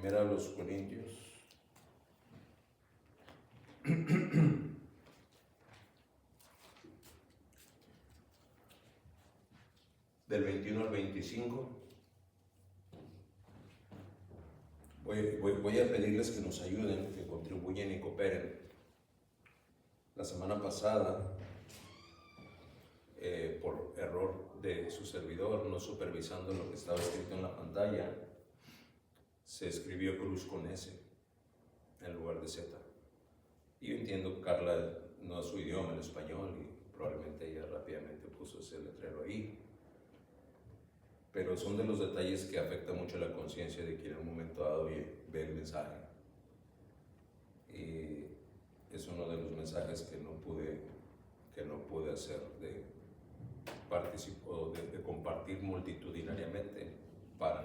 Primera a los Corintios. Del 21 al 25. Voy a pedirles que nos ayuden, que contribuyan y cooperen. La semana pasada, por error de su servidor, no supervisando lo que estaba escrito en la pantalla, se escribió cruz con S en lugar de Z. Y yo entiendo que Carla no es su idioma, el español, y probablemente ella rápidamente puso ese letrero ahí. Pero son de los detalles que afectan mucho la conciencia de quien en un momento dado ve el mensaje. Y es uno de los mensajes que no pude hacer de compartir multitudinariamente para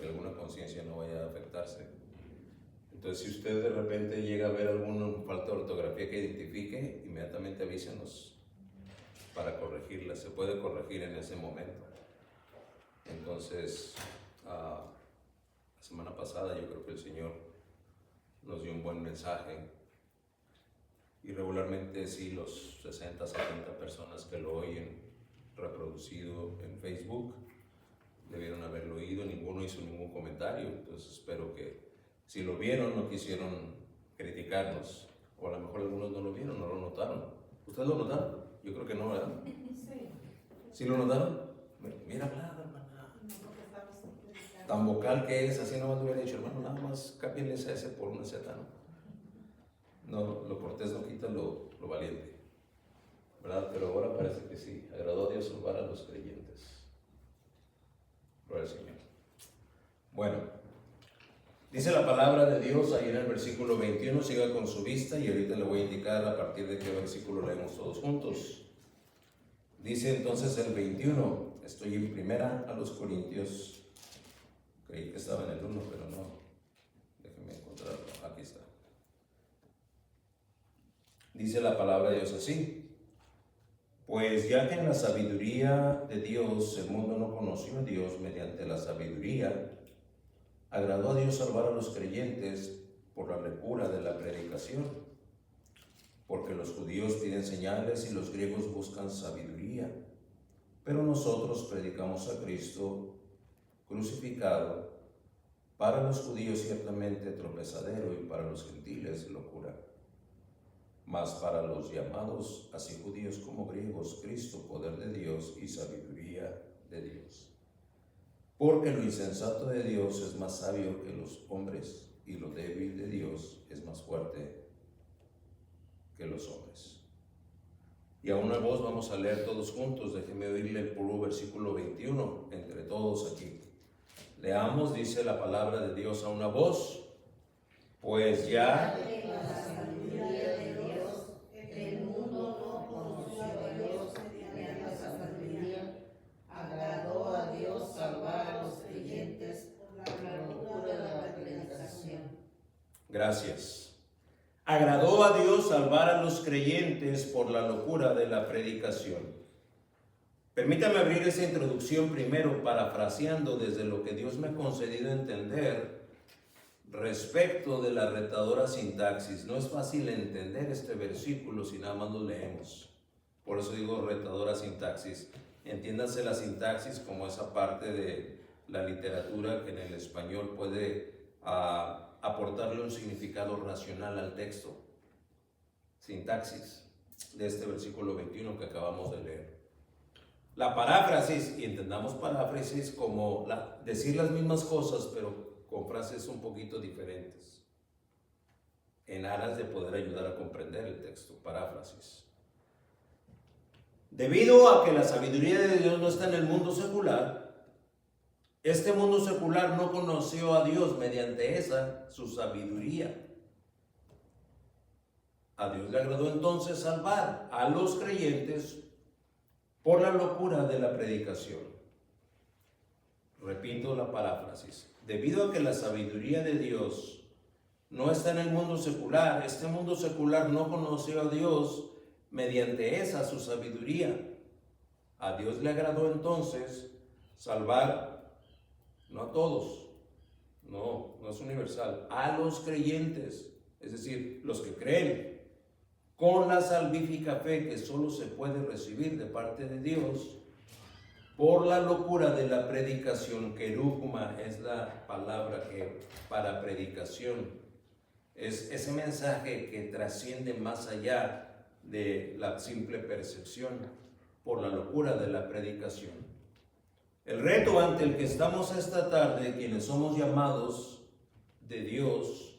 que alguna conciencia no vaya a afectarse. Entonces, si usted de repente llega a ver alguna falta de ortografía que identifique, inmediatamente avísenos para corregirla. Se puede corregir en ese momento. Entonces, la semana pasada yo creo que el Señor nos dio un buen mensaje, y regularmente sí, los 60, 70 personas que lo oyen reproducido en Facebook debieron haberlo oído. Ninguno hizo ningún comentario. Entonces espero que si lo vieron no quisieron criticarnos, o a lo mejor algunos no lo vieron, no lo notaron. ¿Ustedes lo notaron? Yo creo que no, ¿verdad? Sí. ¿Sí lo notaron? Mira, hablada, hermana. Tan vocal que es, así nomás le hubiera dicho, hermano, nada más cámbienle esa S por una Z, ¿no? No, lo cortés no quita lo valiente, ¿verdad? Pero ahora parece que sí. Agradó a Dios salvar a los creyentes. Gloria al Señor. Bueno, dice la palabra de Dios ahí en el versículo 21, siga con su vista, y ahorita le voy a indicar a partir de qué versículo leemos todos juntos. Dice entonces el 21, estoy en primera a los Corintios, creí que estaba en el 1, pero no, déjenme encontrarlo, aquí está. Dice la palabra de Dios así: pues ya que en la sabiduría de Dios el mundo no conoció a Dios, mediante la sabiduría agradó a Dios salvar a los creyentes por la locura de la predicación, porque los judíos piden señales y los griegos buscan sabiduría, pero nosotros predicamos a Cristo crucificado, para los judíos ciertamente tropezadero y para los gentiles locura, mas para los llamados, así judíos como griegos, Cristo poder de Dios y sabiduría de Dios. Porque lo insensato de Dios es más sabio que los hombres, y lo débil de Dios es más fuerte que los hombres. Y a una voz vamos a leer todos juntos. Déjenme oírle el puro versículo 21 entre todos aquí. Leamos, dice la palabra de Dios a una voz: pues ya la sabiduría de Dios, el mundo no conoció a Dios, mediante la sabiduría agradó a Dios salvar a los creyentes por la locura de la predicación. Gracias. Agradó a Dios salvar a los creyentes por la locura de la predicación. Permítame abrir esa introducción primero parafraseando desde lo que Dios me ha concedido entender respecto de la retadora sintaxis. No es fácil entender este versículo si nada más lo leemos. Por eso digo retadora sintaxis. Entiéndase la sintaxis como esa parte de la literatura que en el español puede aportarle un significado racional al texto. Sintaxis de este versículo 21 que acabamos de leer. La paráfrasis, y entendamos paráfrasis como decir las mismas cosas pero con frases un poquito diferentes, en aras de poder ayudar a comprender el texto. Paráfrasis. Debido a que la sabiduría de Dios no está en el mundo secular, este mundo secular no conoció a Dios mediante esa su sabiduría. A Dios le agradó entonces salvar a los creyentes por la locura de la predicación. Repito la paráfrasis. Debido a que la sabiduría de Dios no está en el mundo secular, este mundo secular no conoció a Dios mediante esa su sabiduría. A Dios le agradó entonces salvar, no a todos, No, no es universal. A los creyentes, es decir, los que creen, con la salvífica fe que solo se puede recibir de parte de Dios, por la locura de la predicación. Querugma es la palabra que para predicación es ese mensaje que trasciende más allá de la simple percepción, por la locura de la predicación. El reto ante el que estamos esta tarde, quienes somos llamados de Dios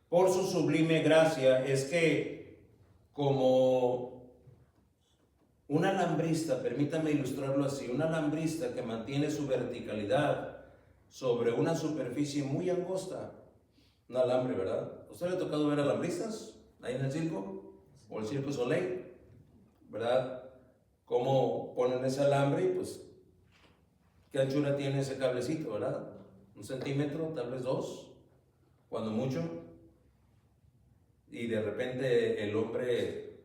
por su sublime gracia, es que como un alambrista, permítame ilustrarlo así, un alambrista que mantiene su verticalidad sobre una superficie muy angosta, un alambre, ¿verdad? ¿A usted le ha tocado ver alambristas ahí en el circo? O el Circo Soleil, ¿verdad? ¿Cómo ponen ese alambre? Pues, ¿qué anchura tiene ese cablecito, verdad? 1 centímetro, tal vez 2, cuando mucho. Y de repente el hombre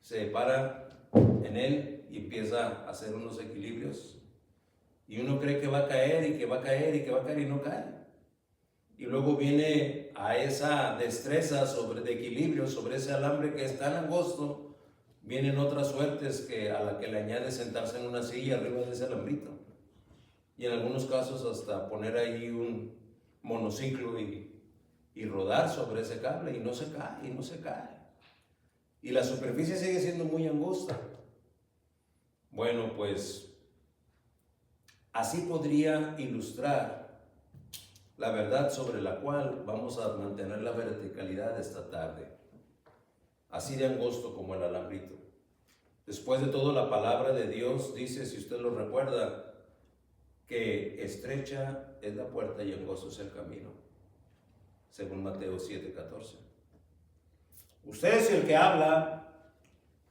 se para en él y empieza a hacer unos equilibrios. Y uno cree que va a caer y que va a caer y que va a caer y no cae. Y luego viene a esa destreza de equilibrio sobre ese alambre que es tan angosto, vienen otras suertes que a la que le añade sentarse en una silla arriba de ese alambrito. Y en algunos casos hasta poner ahí un monociclo y rodar sobre ese cable, y no se cae, y no se cae. Y la superficie sigue siendo muy angosta. Bueno, pues así podría ilustrar la verdad sobre la cual vamos a mantener la verticalidad esta tarde. Así de angosto como el alambrito. Después de todo, la palabra de Dios dice, si usted lo recuerda, que estrecha es la puerta y angosto es el camino, según Mateo 7:14. Usted es el que habla.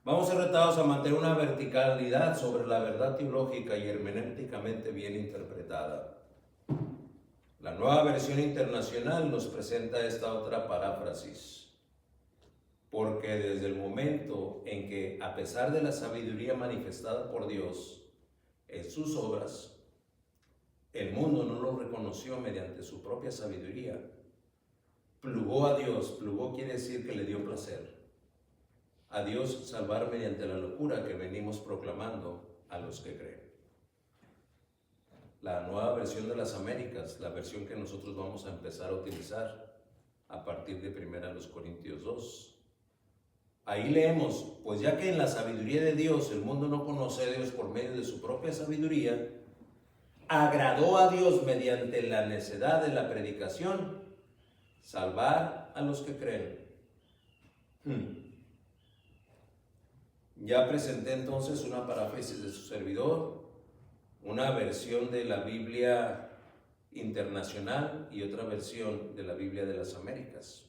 Vamos a ser retados a mantener una verticalidad sobre la verdad teológica y hermenéuticamente bien interpretada. La Nueva Versión Internacional nos presenta esta otra paráfrasis. Porque desde el momento en que, a pesar de la sabiduría manifestada por Dios en sus obras, el mundo no lo reconoció mediante su propia sabiduría, plugó a Dios, plugó quiere decir que le dio placer, a Dios salvar mediante la locura que venimos proclamando a los que creen. La Nueva Versión de las Américas, la versión que nosotros vamos a empezar a utilizar a partir de 1 Corintios 2. Ahí leemos, pues ya que en la sabiduría de Dios el mundo no conoce a Dios por medio de su propia sabiduría, agradó a Dios mediante la necedad de la predicación salvar a los que creen. Ya presenté entonces una paráfrasis de su servidor, una versión de la Biblia internacional y otra versión de la Biblia de las Américas.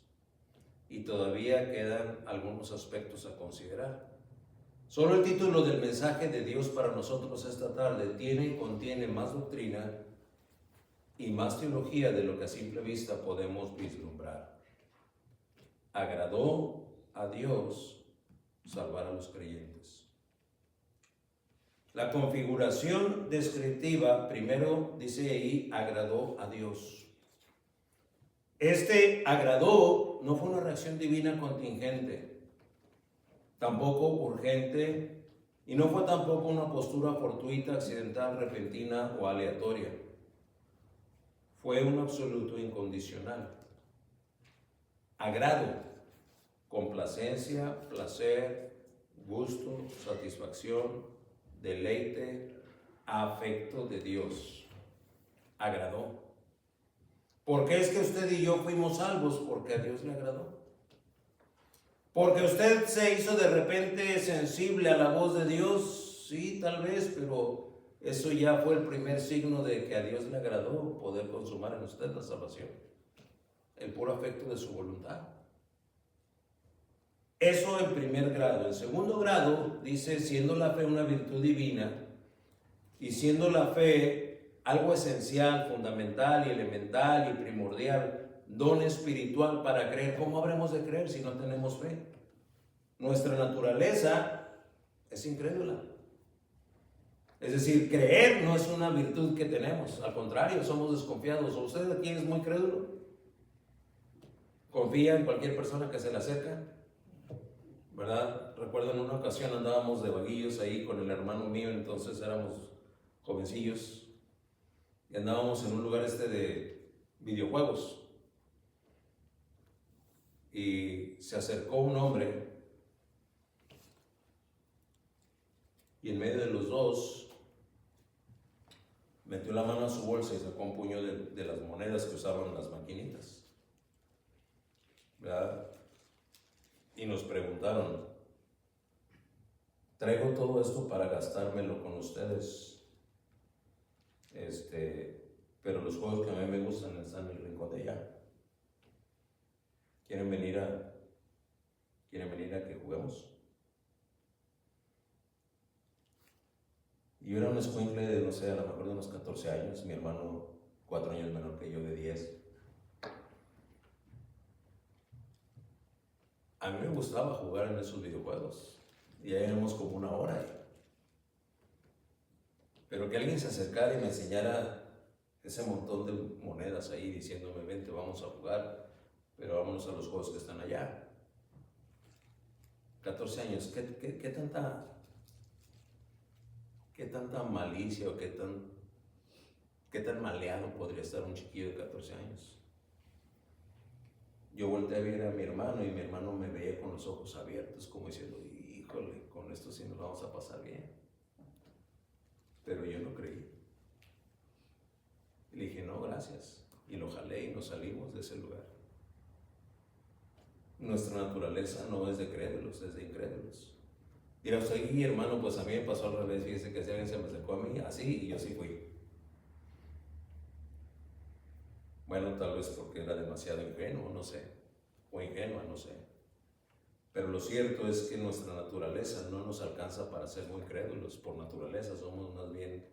Y todavía quedan algunos aspectos a considerar. Solo el título del mensaje de Dios para nosotros esta tarde contiene más doctrina y más teología de lo que a simple vista podemos vislumbrar. Agradó a Dios salvar a los creyentes. La configuración descriptiva, primero dice ahí, agradó a Dios. Este agradó no fue una reacción divina contingente, tampoco urgente, y no fue tampoco una postura fortuita, accidental, repentina o aleatoria. Fue un absoluto incondicional. Agrado, complacencia, placer, gusto, satisfacción, deleite, afecto de Dios. Agradó. ¿Por qué es que usted y yo fuimos salvos? Porque a Dios le agradó. Porque usted se hizo de repente sensible a la voz de Dios, sí, tal vez, pero eso ya fue el primer signo de que a Dios le agradó poder consumar en usted la salvación. El puro afecto de su voluntad. Eso en primer grado. En segundo grado, dice, siendo la fe una virtud divina y siendo la fe algo esencial, fundamental y elemental y primordial, don espiritual para creer. ¿Cómo habremos de creer si no tenemos fe? Nuestra naturaleza es incrédula. Es decir, creer no es una virtud que tenemos, al contrario, somos desconfiados. ¿Usted aquí es muy crédulo? ¿Confía en cualquier persona que se le acerca? ¿Verdad? Recuerdo en una ocasión andábamos de vaguillos ahí con el hermano mío, entonces éramos jovencillos, y andábamos en un lugar de videojuegos, y se acercó un hombre, y en medio de los dos metió la mano a su bolsa y sacó un puño de las monedas que usaban las maquinitas, ¿verdad? Y nos preguntaron, traigo todo esto para gastármelo con ustedes, pero los juegos que a mí me gustan están en el rincón de allá. ¿Quieren venir a que juguemos? Y yo era un escuincle de, no sé, a lo mejor de unos 14 años, mi hermano 4 años menor que yo, de 10. A mí me gustaba jugar en esos videojuegos, y ya éramos como una hora. Pero que alguien se acercara y me enseñara ese montón de monedas ahí diciéndome, vente, vamos a jugar, pero vámonos a los juegos que están allá. 14 años, ¿qué tanta malicia o qué tan maleado podría estar un chiquillo de 14 años? Yo volteé a ver a mi hermano y mi hermano me veía con los ojos abiertos como diciendo, híjole, con esto sí nos vamos a pasar bien. Pero yo no creí. Y le dije, no, gracias. Y lo jalé y nos salimos de ese lugar. Nuestra naturaleza no es de crédulos, es de incrédulos. Dirá usted, y hermano, pues a mí me pasó al revés. Fíjese que si alguien se me acercó a mí, así, y yo sí fui. Bueno, tal vez porque era demasiado ingenuo, no sé. O ingenua, no sé. Pero lo cierto es que nuestra naturaleza no nos alcanza para ser muy crédulos. Por naturaleza somos más bien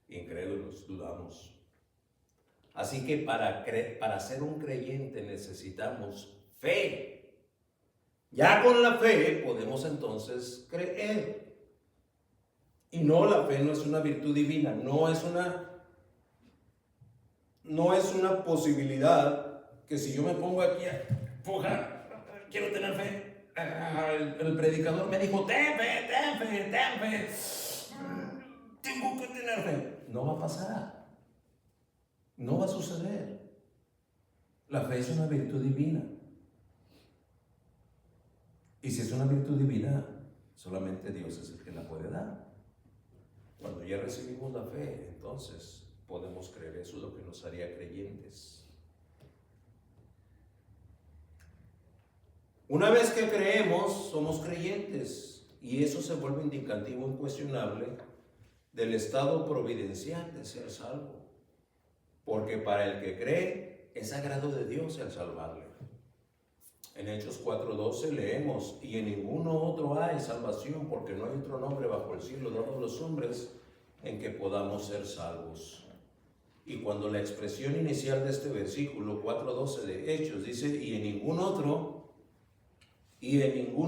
incrédulos, dudamos. Así que para ser un creyente necesitamos fe. Ya con la fe podemos entonces creer. Y no, la fe no es una virtud divina, no es una posibilidad que si yo me pongo aquí a pujar, quiero tener fe. El predicador me dijo, ten fe, tengo que tener fe. No va a pasar, no va a suceder. La fe es una virtud divina. Y si es una virtud divina, solamente Dios es el que la puede dar. Cuando ya recibimos la fe, entonces podemos creer. Eso es lo que nos haría creyentes. Una vez que creemos, somos creyentes, y eso se vuelve indicativo incuestionable del estado providencial de ser salvo. Porque para el que cree, es agrado de Dios el salvarle. En Hechos 4:12 leemos, y en ninguno otro hay salvación, porque no hay otro nombre bajo el cielo dado a los hombres en que podamos ser salvos. Y cuando la expresión inicial de este versículo 4:12 de Hechos dice, y en ningún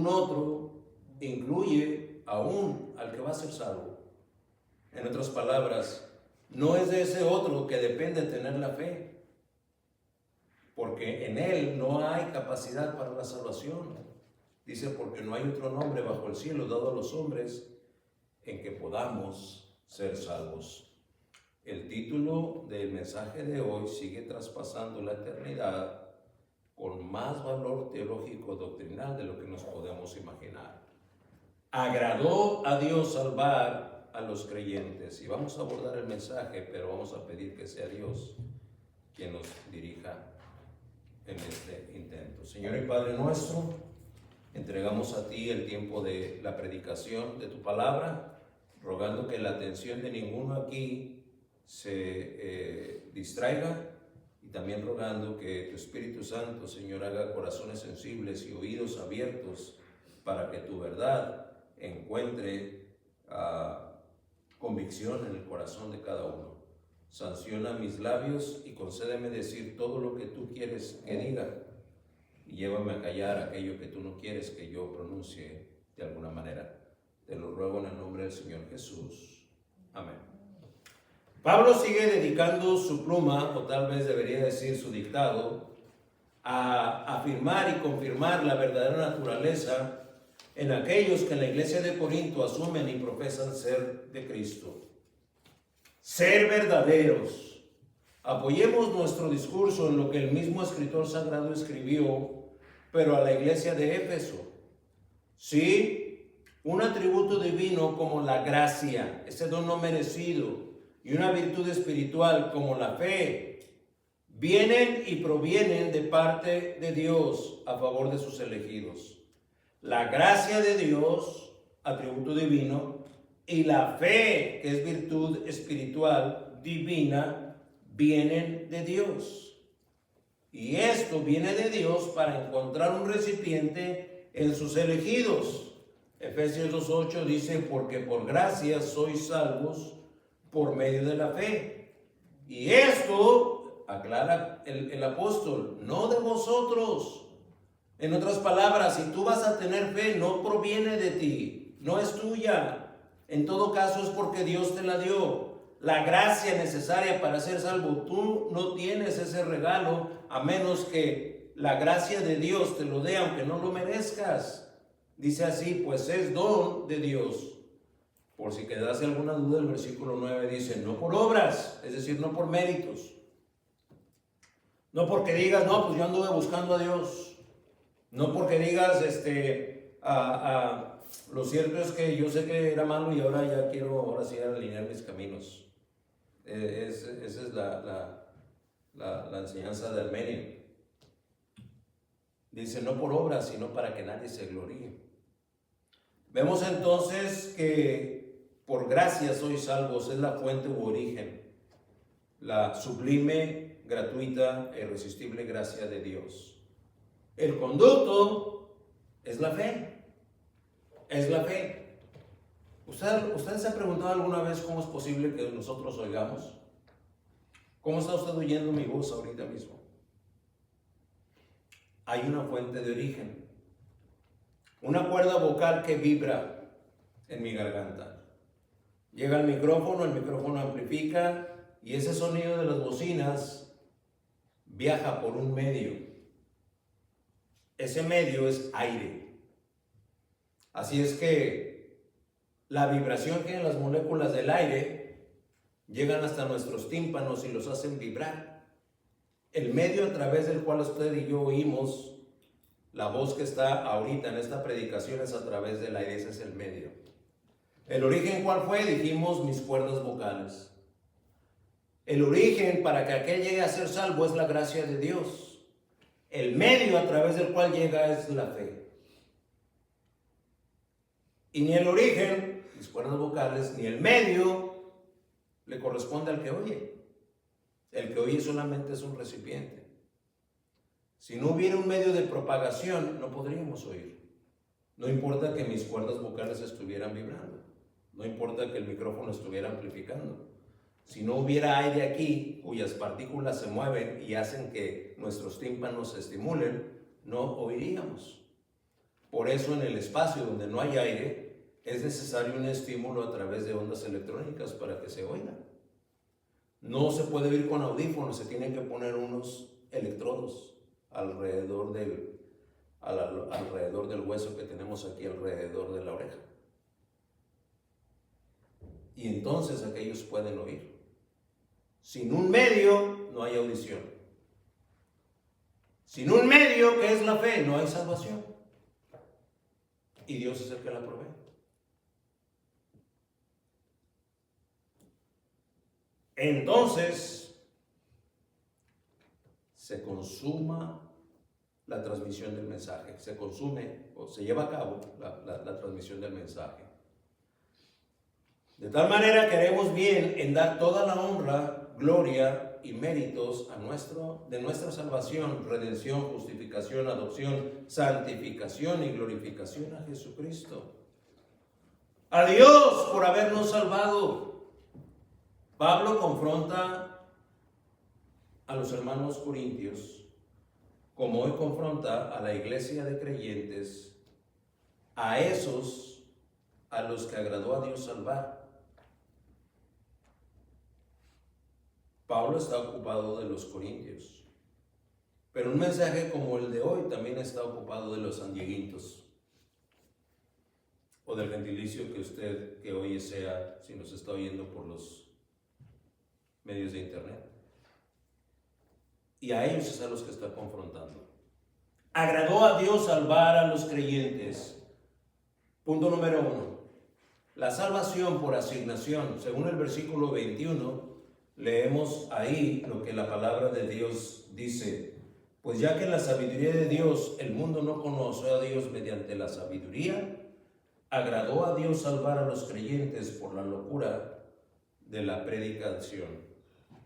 otro incluye aún al que va a ser salvo. En otras palabras, no es de ese otro que depende tener la fe, porque en él no hay capacidad para la salvación. Dice, porque no hay otro nombre bajo el cielo dado a los hombres en que podamos ser salvos. El título del mensaje de hoy sigue traspasando la eternidad con más valor teológico doctrinal de lo que nos podemos imaginar. Agradó a Dios salvar a los creyentes. Y vamos a abordar el mensaje, pero vamos a pedir que sea Dios quien nos dirija en este intento. Señor y Padre nuestro, entregamos a ti el tiempo de la predicación de tu palabra, rogando que la atención de ninguno aquí se distraiga, y también rogando que tu Espíritu Santo, Señor, haga corazones sensibles y oídos abiertos para que tu verdad encuentre convicción en el corazón de cada uno. Sanciona mis labios y concédeme decir todo lo que tú quieres que diga, y llévame a callar aquello que tú no quieres que yo pronuncie de alguna manera. Te lo ruego en el nombre del Señor Jesús. Pablo sigue dedicando su pluma, o tal vez debería decir su dictado, a afirmar y confirmar la verdadera naturaleza en aquellos que en la iglesia de Corinto asumen y profesan ser de Cristo. Ser verdaderos. Apoyemos nuestro discurso en lo que el mismo escritor sagrado escribió, pero a la iglesia de Éfeso. Sí, un atributo divino como la gracia, ese don no merecido, y una virtud espiritual como la fe, vienen y provienen de parte de Dios a favor de sus elegidos. La gracia de Dios, atributo divino, y la fe, que es virtud espiritual divina, vienen de Dios. Y esto viene de Dios para encontrar un recipiente en sus elegidos. Efesios 2:8 dice, porque por gracia sois salvos por medio de la fe. Y esto, aclara el apóstol, no de vosotros. En otras palabras, si tú vas a tener fe, no proviene de ti, no es tuya. En todo caso es porque Dios te la dio. La gracia necesaria para ser salvo, tú no tienes ese regalo a menos que la gracia de Dios te lo dé, aunque no lo merezcas. Dice así, pues es don de Dios. Por si quedase alguna duda, el versículo 9 dice, no por obras, es decir, no por méritos. No porque digas, no, pues yo anduve buscando a Dios. No porque digas, lo cierto es que yo sé que era malo y ahora ya quiero, ahora sí, alinear mis caminos. Esa es la enseñanza de Armenio. Dice, no por obras, sino para que nadie se gloríe. Vemos entonces que por gracia sois salvos, es la fuente u origen, la sublime, gratuita e irresistible gracia de Dios. El conducto es la fe, es la fe. ¿Usted se ha preguntado alguna vez cómo es posible que nosotros oigamos? ¿Cómo está usted oyendo mi voz ahorita mismo? Hay una fuente de origen, una cuerda vocal que vibra en mi garganta. Llega al micrófono, el micrófono amplifica y ese sonido de las bocinas viaja por un medio. Ese medio es aire. Así es que la vibración que en las moléculas del aire llegan hasta nuestros tímpanos y los hacen vibrar. El medio a través del cual usted y yo oímos la voz que está ahorita en esta predicación es a través del aire, ese es el medio. ¿El origen cuál fue? Dijimos mis cuerdas vocales. El origen para que aquel llegue a ser salvo es la gracia de Dios. El medio a través del cual llega es la fe. Y ni el origen, mis cuerdas vocales, ni el medio le corresponde al que oye. El que oye solamente es un recipiente. Si no hubiera un medio de propagación, no podríamos oír. No importa que mis cuerdas vocales estuvieran vibrando. No importa que el micrófono estuviera amplificando. Si no hubiera aire aquí, cuyas partículas se mueven y hacen que nuestros tímpanos se estimulen, no oiríamos. Por eso en el espacio donde no hay aire, es necesario un estímulo a través de ondas electrónicas para que se oiga. No se puede oír con audífonos, se tienen que poner unos electrodos alrededor del hueso que tenemos aquí alrededor de la oreja. Y entonces aquellos pueden oír. Sin un medio no hay audición. Sin un medio, que es la fe, no hay salvación. Y Dios es el que la provee. Entonces, se consuma la transmisión del mensaje. Se consume o se lleva a cabo la transmisión del mensaje. De tal manera que haremos bien en dar toda la honra, gloria y méritos de nuestra salvación, redención, justificación, adopción, santificación y glorificación a Jesucristo. A Dios por habernos salvado. Pablo confronta a los hermanos corintios, como hoy confronta a la iglesia de creyentes, a esos a los que agradó a Dios salvar. Pablo está ocupado de los corintios. Pero un mensaje como el de hoy también está ocupado de los sandiaguitos. O del gentilicio que usted que hoy sea, si nos está oyendo por los medios de internet. Y a ellos es a los que está confrontando. Agradó a Dios salvar a los creyentes. Punto número 1. La salvación por asignación. Según el versículo 21, leemos ahí lo que la palabra de Dios dice. Pues ya que en la sabiduría de Dios el mundo no conoció a Dios mediante la sabiduría, agradó a Dios salvar a los creyentes por la locura de la predicación.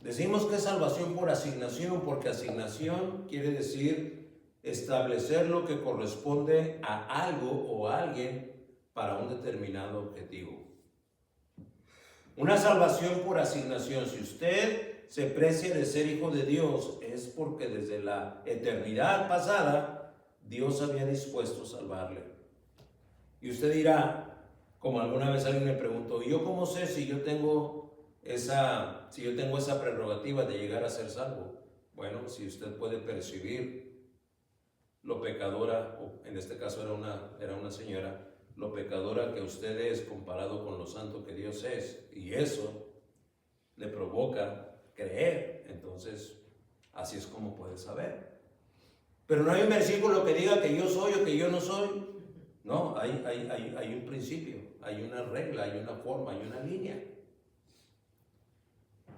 Decimos que es salvación por asignación, porque asignación quiere decir establecer lo que corresponde a algo o a alguien para un determinado objetivo. Una salvación por asignación. Si usted se precia de ser hijo de Dios, es porque desde la eternidad pasada Dios había dispuesto salvarle. Y usted dirá, como alguna vez alguien me preguntó, ¿yo cómo sé si yo tengo esa prerrogativa de llegar a ser salvo? Bueno, si usted puede percibir lo pecadora, o en este caso era una señora, lo pecadora que usted es comparado con lo santo que Dios es, y eso le provoca creer, entonces así es como puede saber. Pero no hay un versículo que diga que yo soy o que yo no soy. No, hay un principio, hay una regla, hay una forma, hay una línea.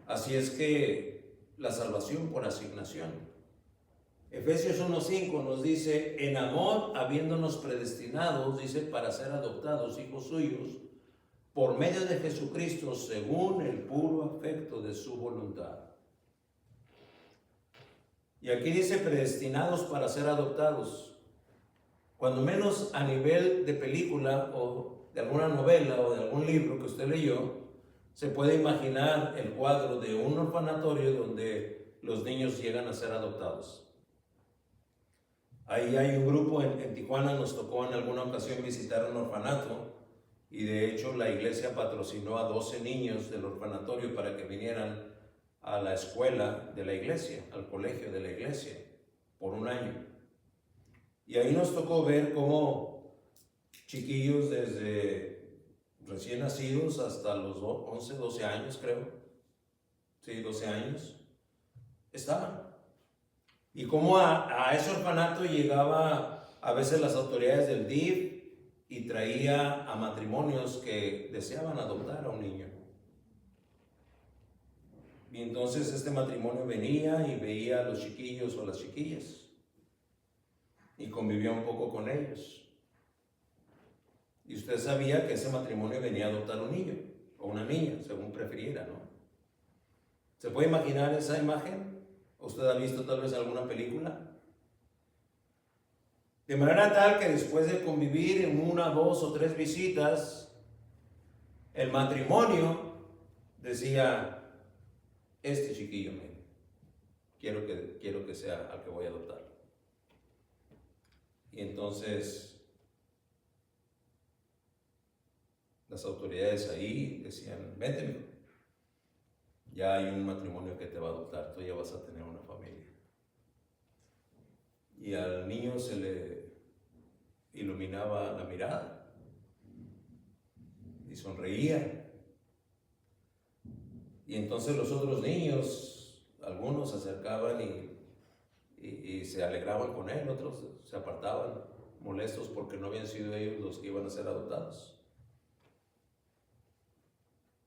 Así es que la salvación por asignación. Efesios 1:5 nos dice, en amor, habiéndonos predestinados, dice, para ser adoptados hijos suyos, por medio de Jesucristo, según el puro afecto de su voluntad. Y aquí dice predestinados para ser adoptados. Cuando menos a nivel de película o de alguna novela o de algún libro que usted leyó, se puede imaginar el cuadro de un orfanatorio donde los niños llegan a ser adoptados. Ahí hay un grupo en Tijuana, nos tocó en alguna ocasión visitar un orfanato y de hecho la iglesia patrocinó a 12 niños del orfanatorio para que vinieran a la escuela de la iglesia, al colegio de la iglesia, por un año. Y ahí nos tocó ver cómo chiquillos desde recién nacidos hasta los 11, 12 años creo, sí, 12 años, estaban. Y cómo a ese orfanato llegaba a veces las autoridades del DIF y traía a matrimonios que deseaban adoptar a un niño. Y entonces este matrimonio venía y veía a los chiquillos o a las chiquillas y convivía un poco con ellos. Y usted sabía que ese matrimonio venía a adoptar un niño o una niña, según prefiriera, ¿no? ¿Se puede imaginar esa imagen? ¿Usted ha visto tal vez alguna película? De manera tal que después de convivir en 1, 2 o 3 visitas, el matrimonio decía, este chiquillo, quiero que sea al que voy a adoptar. Y entonces las autoridades ahí decían, vente, mijo, ya hay un matrimonio que te va a adoptar, tú ya vas a tener una familia. Y al niño se le iluminaba la mirada y sonreía. Y entonces los otros niños, algunos se acercaban y se alegraban con él, otros se apartaban molestos porque no habían sido ellos los que iban a ser adoptados.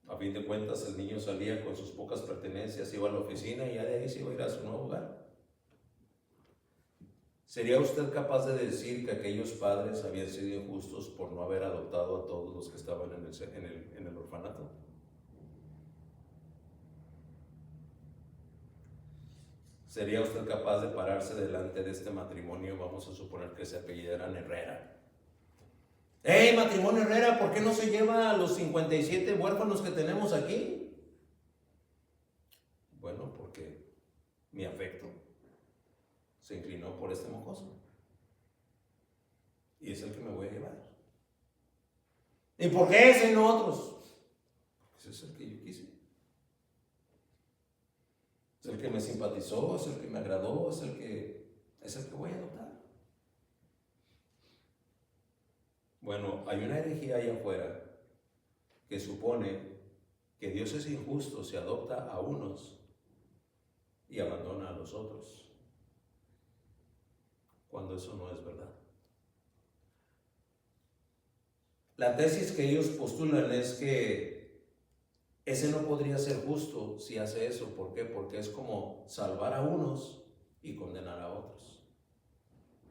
A fin de cuentas, el niño salía con sus pocas pertenencias, iba a la oficina y ya de ahí se iba a ir a su nuevo hogar. ¿Sería usted capaz de decir que aquellos padres habían sido injustos por no haber adoptado a todos los que estaban en el orfanato? ¿Sería usted capaz de pararse delante de este matrimonio? Vamos a suponer que se apellidaran Herrera. ¡Hey, matrimonio Herrera! ¿Por qué no se lleva a los 57 huérfanos que tenemos aquí? Bueno, porque mi afecto se inclinó por este mocoso. Y es el que me voy a llevar. ¿Y por qué ese y no otros? Ese es el que yo quise. que me simpatizó, es el que me agradó, es el que voy a adoptar. Bueno, hay una herejía allá afuera que supone que Dios es injusto si adopta a unos y abandona a los otros, cuando eso no es verdad. La tesis que ellos postulan es que ese no podría ser justo si hace eso. ¿Por qué? Porque es como salvar a unos y condenar a otros.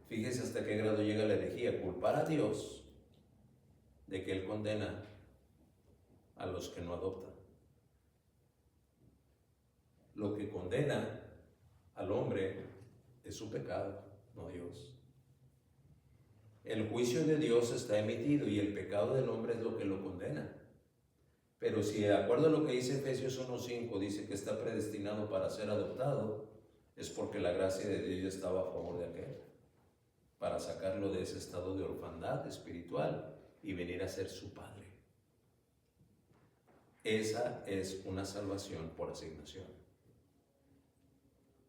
Fíjese hasta qué grado llega la herejía, culpar a Dios de que Él condena a los que no adoptan. Lo que condena al hombre es su pecado, no Dios. El juicio de Dios está emitido y el pecado del hombre es lo que lo condena. Pero si de acuerdo a lo que dice Efesios 1:5 dice que está predestinado para ser adoptado, es porque la gracia de Dios ya estaba a favor de aquel, para sacarlo de ese estado de orfandad espiritual y venir a ser su padre. Esa es una salvación por asignación.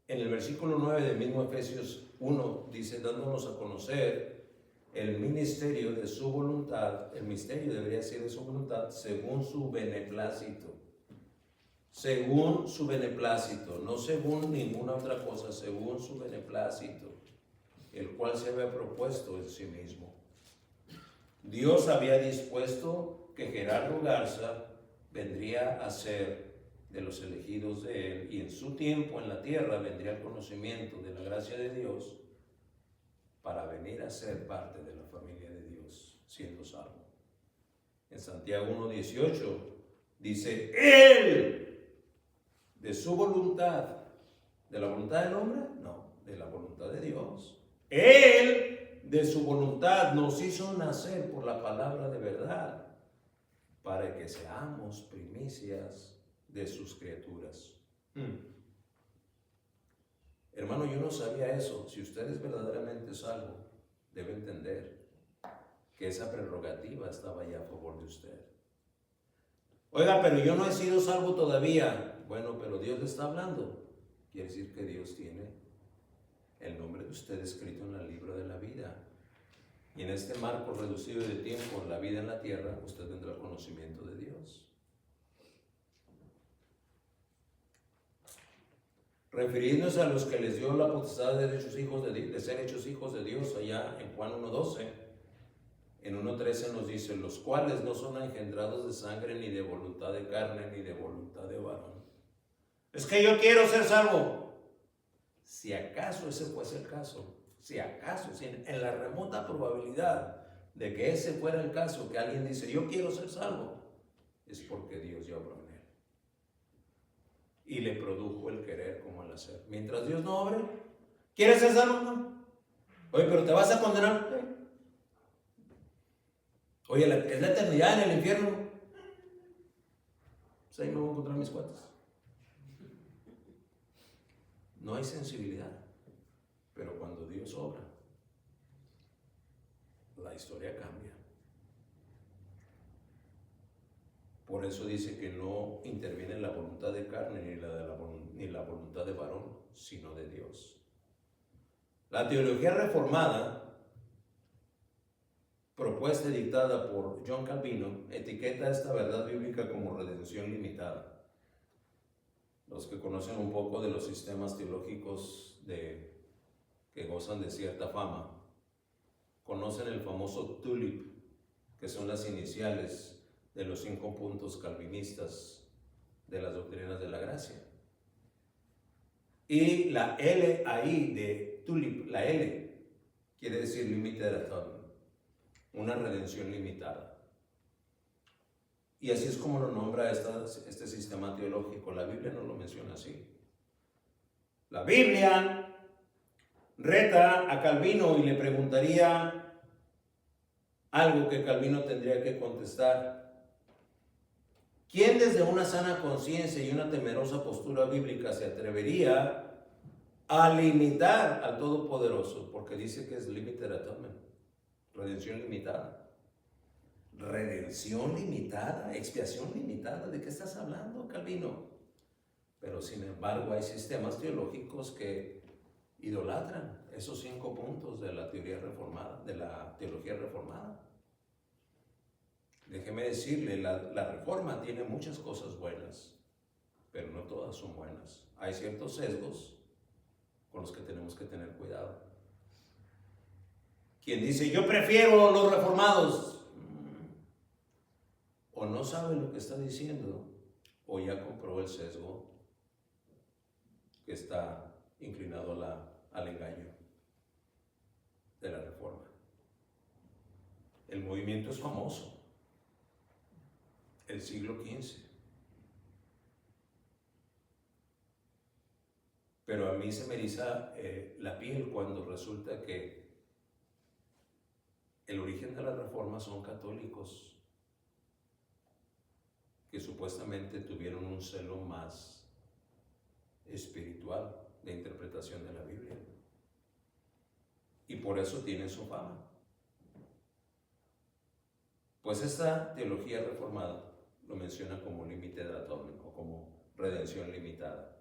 En el versículo 9 del mismo Efesios 1 dice, dándonos a conocer el ministerio de su voluntad. El misterio debería ser de su voluntad según su beneplácito. Según su beneplácito, no según ninguna otra cosa, según su beneplácito, el cual se había propuesto en sí mismo. Dios había dispuesto que Gerardo Garza vendría a ser de los elegidos de Él, y en su tiempo en la tierra vendría el conocimiento de la gracia de Dios para venir a ser parte de la familia de Dios, siendo salvo. En Santiago 1:18 dice, Él, de su voluntad, ¿de la voluntad del hombre? No, de la voluntad de Dios. Él, de su voluntad, nos hizo nacer por la palabra de verdad, para que seamos primicias de sus criaturas. Hermano, yo no sabía eso. Si usted es verdaderamente salvo, debe entender que esa prerrogativa estaba ya a favor de usted. Oiga, pero yo no he sido salvo todavía. Bueno, pero Dios le está hablando. Quiere decir que Dios tiene el nombre de usted escrito en el libro de la vida. Y en este marco reducido de tiempo, la vida en la tierra, usted tendrá el conocimiento de Dios. Refiriéndose a los que les dio la potestad de ser hechos hijos de Dios, allá en Juan 1:12, en 1:13 nos dice, los cuales no son engendrados de sangre, ni de voluntad de carne, ni de voluntad de varón. Es que yo quiero ser salvo. Si acaso ese fuese el caso, si en la remota probabilidad de que ese fuera el caso, que alguien dice, yo quiero ser salvo, es porque Dios ya obró en él. Y le produjo el querer como el hacer. Mientras Dios no obre, ¿quieres ser salvo? No. Oye, pero te vas a condenar. Oye, ¿es la eternidad en el infierno? Pues ahí me voy a encontrar mis cuates. No hay sensibilidad. Pero cuando Dios obra, la historia cambia. Por eso dice que no interviene la voluntad de carne ni la voluntad de varón, sino de Dios. La teología reformada, propuesta y dictada por John Calvino, etiqueta esta verdad bíblica como redención limitada. Los que conocen un poco de los sistemas teológicos que gozan de cierta fama, conocen el famoso TULIP, que son las iniciales de los 5 puntos calvinistas de las doctrinas de la gracia. Y la L ahí de TULIP, la L, quiere decir limited atonement, una redención limitada. Y así es como lo nombra este sistema teológico. La Biblia no lo menciona así. La Biblia reta a Calvino y le preguntaría algo que Calvino tendría que contestar. ¿Quién desde una sana conciencia y una temerosa postura bíblica se atrevería a limitar al Todopoderoso? Porque dice que es limited atonement, redención limitada. ¿Redención limitada? ¿Expiación limitada? ¿De qué estás hablando, Calvino? Pero sin embargo hay sistemas teológicos que idolatran esos 5 puntos de la teoría reformada, de la teología reformada. Déjeme decirle, la reforma tiene muchas cosas buenas, pero no todas son buenas. Hay ciertos sesgos con los que tenemos que tener cuidado. Quien dice, yo prefiero los reformados, o no sabe lo que está diciendo, o ya comprobó el sesgo que está inclinado al engaño de la reforma. El movimiento es famoso, el siglo XV. Pero a mí se me eriza la piel cuando resulta que el origen de la reforma son católicos que supuestamente tuvieron un celo más espiritual de interpretación de la Biblia. Y por eso tienen su fama. Pues esta teología reformada lo menciona como limited atonement o como redención limitada.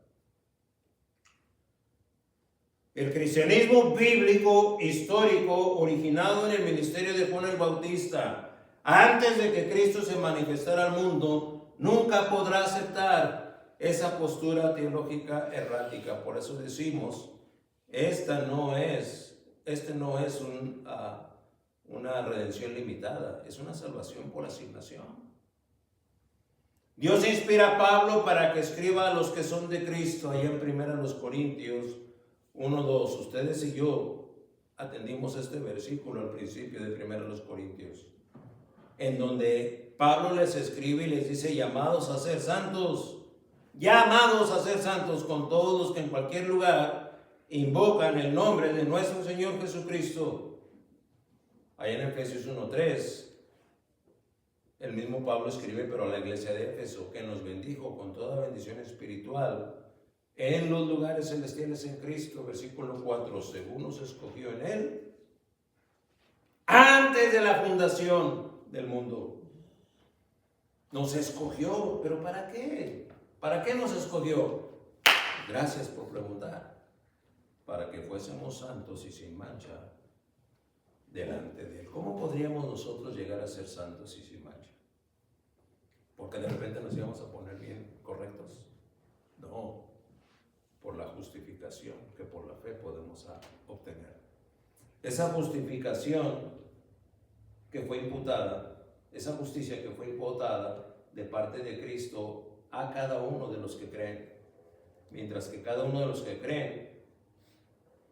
El cristianismo bíblico histórico originado en el ministerio de Juan el Bautista, antes de que Cristo se manifestara al mundo, nunca podrá aceptar esa postura teológica errática. Por eso decimos, este no es una redención limitada, es una salvación por asignación. Dios inspira a Pablo para que escriba a los que son de Cristo, allá en 1 Corintios 1:2. Ustedes y yo atendimos este versículo al principio de 1 Corintios, en donde Pablo les escribe y les dice, llamados a ser santos con todos los que en cualquier lugar invocan el nombre de nuestro Señor Jesucristo. Allá en Efesios 1:3, el mismo Pablo escribe, pero a la iglesia de Éfeso, que nos bendijo con toda bendición espiritual en los lugares celestiales en Cristo. Versículo 4, según nos escogió en Él antes de la fundación del mundo. Nos escogió, pero ¿para qué? ¿Para qué nos escogió? Gracias por preguntar. Para que fuésemos santos y sin mancha delante de Él. ¿Cómo podríamos nosotros llegar a ser santos y sin mancha? ¿Porque de repente nos íbamos a poner bien correctos? No, por la justificación que por la fe podemos obtener. Esa justificación que fue imputada, esa justicia que fue imputada de parte de Cristo a cada uno de los que creen, mientras que cada uno de los que creen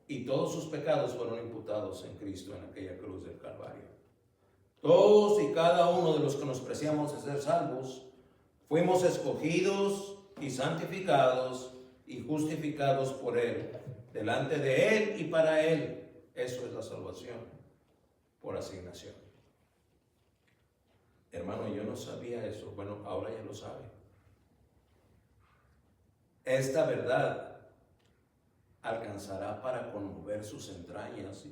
y todos sus pecados fueron imputados en Cristo en aquella cruz del Calvario. Todos y cada uno de los que nos preciamos de ser salvos, fuimos escogidos y santificados y justificados por Él, delante de Él y para Él. Eso es la salvación por asignación. Hermano, yo no sabía eso. Bueno, ahora ya lo sabe. Esta verdad alcanzará para conmover sus entrañas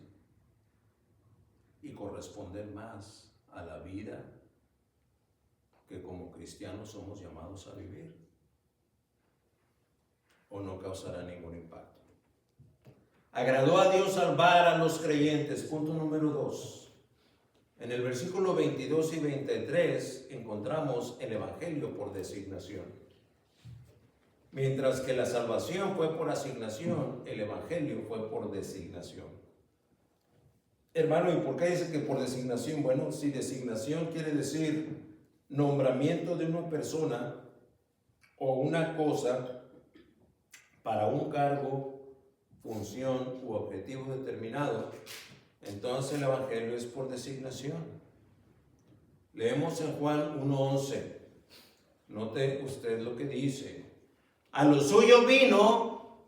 y corresponder más a la vida que como cristianos somos llamados a vivir, o no causará ningún impacto. Agradó a Dios salvar a los creyentes. Punto número 2. En el versículo 22 y 23 encontramos el evangelio por designación. Mientras que la salvación fue por asignación, el evangelio fue por designación. Hermano, ¿y por qué dice que por designación? Bueno, si designación quiere decir nombramiento de una persona o una cosa para un cargo, función u objetivo determinado, entonces el evangelio es por designación. Leemos en Juan 1:11. Note usted lo que dice. A lo suyo vino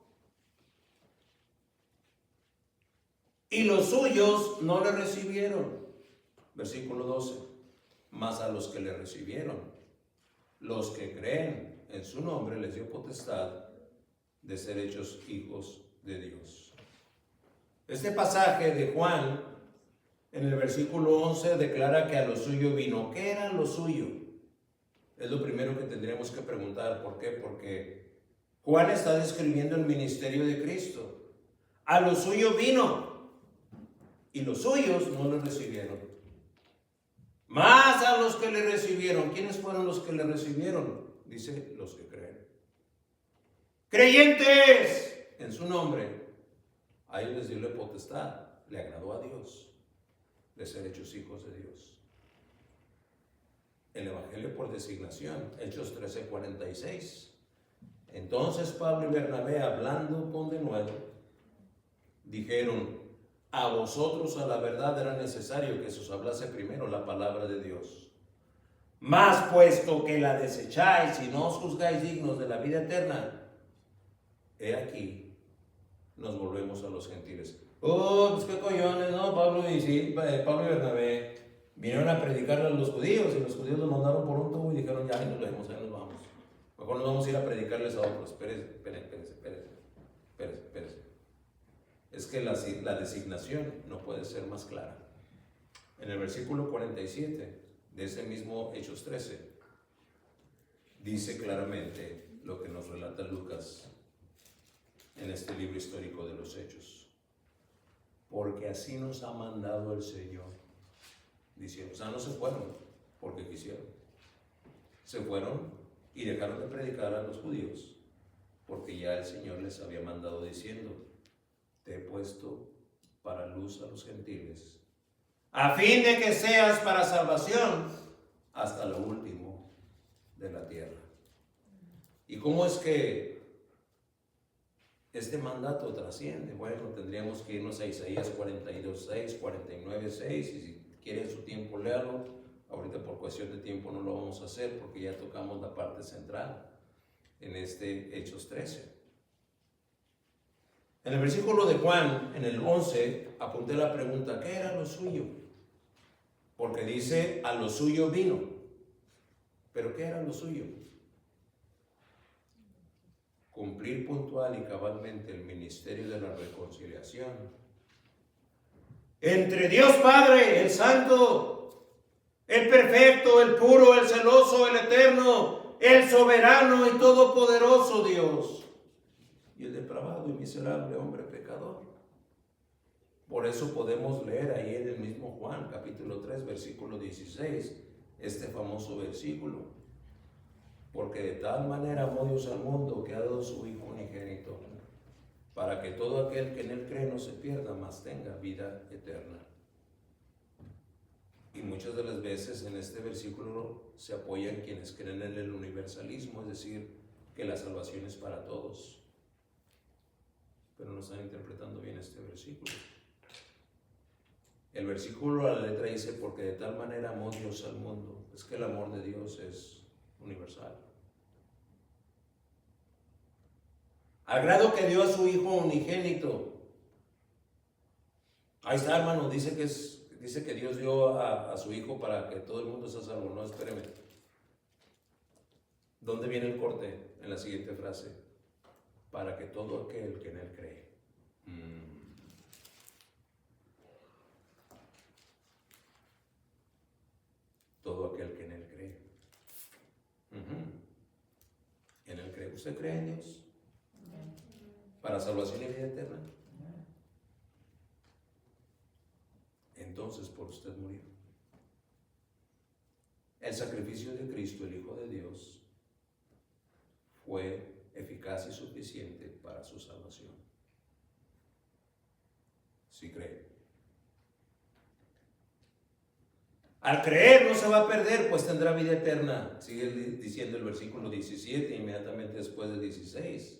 y los suyos no le recibieron. Versículo 12. Mas a los que le recibieron, los que creen en su nombre, les dio potestad de ser hechos hijos de Dios. Este pasaje de Juan, en el versículo 11, declara que a lo suyo vino. ¿Qué era lo suyo? Es lo primero que tendríamos que preguntar. ¿Por qué? Porque Juan está describiendo el ministerio de Cristo. A los suyos vino y los suyos no le recibieron. Más a los que le recibieron. ¿Quiénes fueron los que le recibieron? Dice, los que creen. Creyentes en su nombre. A ellos les dio la potestad. Le agradó a Dios de ser hechos hijos de Dios. El evangelio por designación. Hechos 13:46. Entonces Pablo y Bernabé, hablando con denuedo, dijeron: a vosotros a la verdad era necesario que se os hablase primero la palabra de Dios. Mas puesto que la desecháis y no os juzgáis dignos de la vida eterna, he aquí, nos volvemos a los gentiles. Oh, pues qué collones, ¿no? Pablo y Bernabé vinieron a predicarle a los judíos y los judíos los mandaron por un tubo y dijeron: ya, ahí nos vemos, ahí nos vamos. Mejor nos vamos a ir a predicarles a otros. Espérese. Es que la designación no puede ser más clara. En el versículo 47 de ese mismo Hechos 13, dice claramente lo que nos relata Lucas en este libro histórico de los Hechos. Porque así nos ha mandado el Señor. Diciendo, o sea, no se fueron porque quisieron. Se fueron y dejaron de predicar a los judíos porque ya el Señor les había mandado diciendo: te he puesto para luz a los gentiles, a fin de que seas para salvación hasta lo último de la tierra. ¿Y cómo es que este mandato trasciende? Bueno, tendríamos que irnos a Isaías 42:6, 49:6, y si quieren su tiempo, léalo. Ahorita por cuestión de tiempo no lo vamos a hacer porque ya tocamos la parte central en este Hechos 13. En el versículo de Juan, en el 11, apunté la pregunta: ¿qué era lo suyo? Porque dice, a lo suyo vino. ¿Pero qué era lo suyo? Cumplir puntual y cabalmente el ministerio de la reconciliación entre Dios Padre, el Santo, el perfecto, el puro, el celoso, el eterno, el soberano y todopoderoso Dios, y el depravado y miserable hombre pecador. Por eso podemos leer ahí en el mismo Juan, capítulo 3, versículo 16, este famoso versículo: porque de tal manera amó Dios al mundo que ha dado su Hijo unigénito, para que todo aquel que en él cree no se pierda, mas tenga vida eterna. Y muchas de las veces en este versículo se apoyan quienes creen en el universalismo, es decir, que la salvación es para todos. Pero no están interpretando bien este versículo. El versículo a la letra dice: porque de tal manera amó Dios al mundo. Es que el amor de Dios es universal. Al grado que dio a su Hijo unigénito. Ahí está, hermano, dice que Dios dio a su Hijo para que todo el mundo sea salvo. No, espéreme. ¿Dónde viene el corte? En la siguiente frase: para que todo aquel que en él cree. Todo aquel que en él cree. En él cree. ¿Usted cree en Dios? ¿Para salvación y vida eterna? Entonces por usted murió. El sacrificio de Cristo, el Hijo de Dios, fue eficaz y suficiente para su salvación. Si cree. Al creer no se va a perder, pues tendrá vida eterna. Sigue diciendo el versículo 17, inmediatamente después del 16.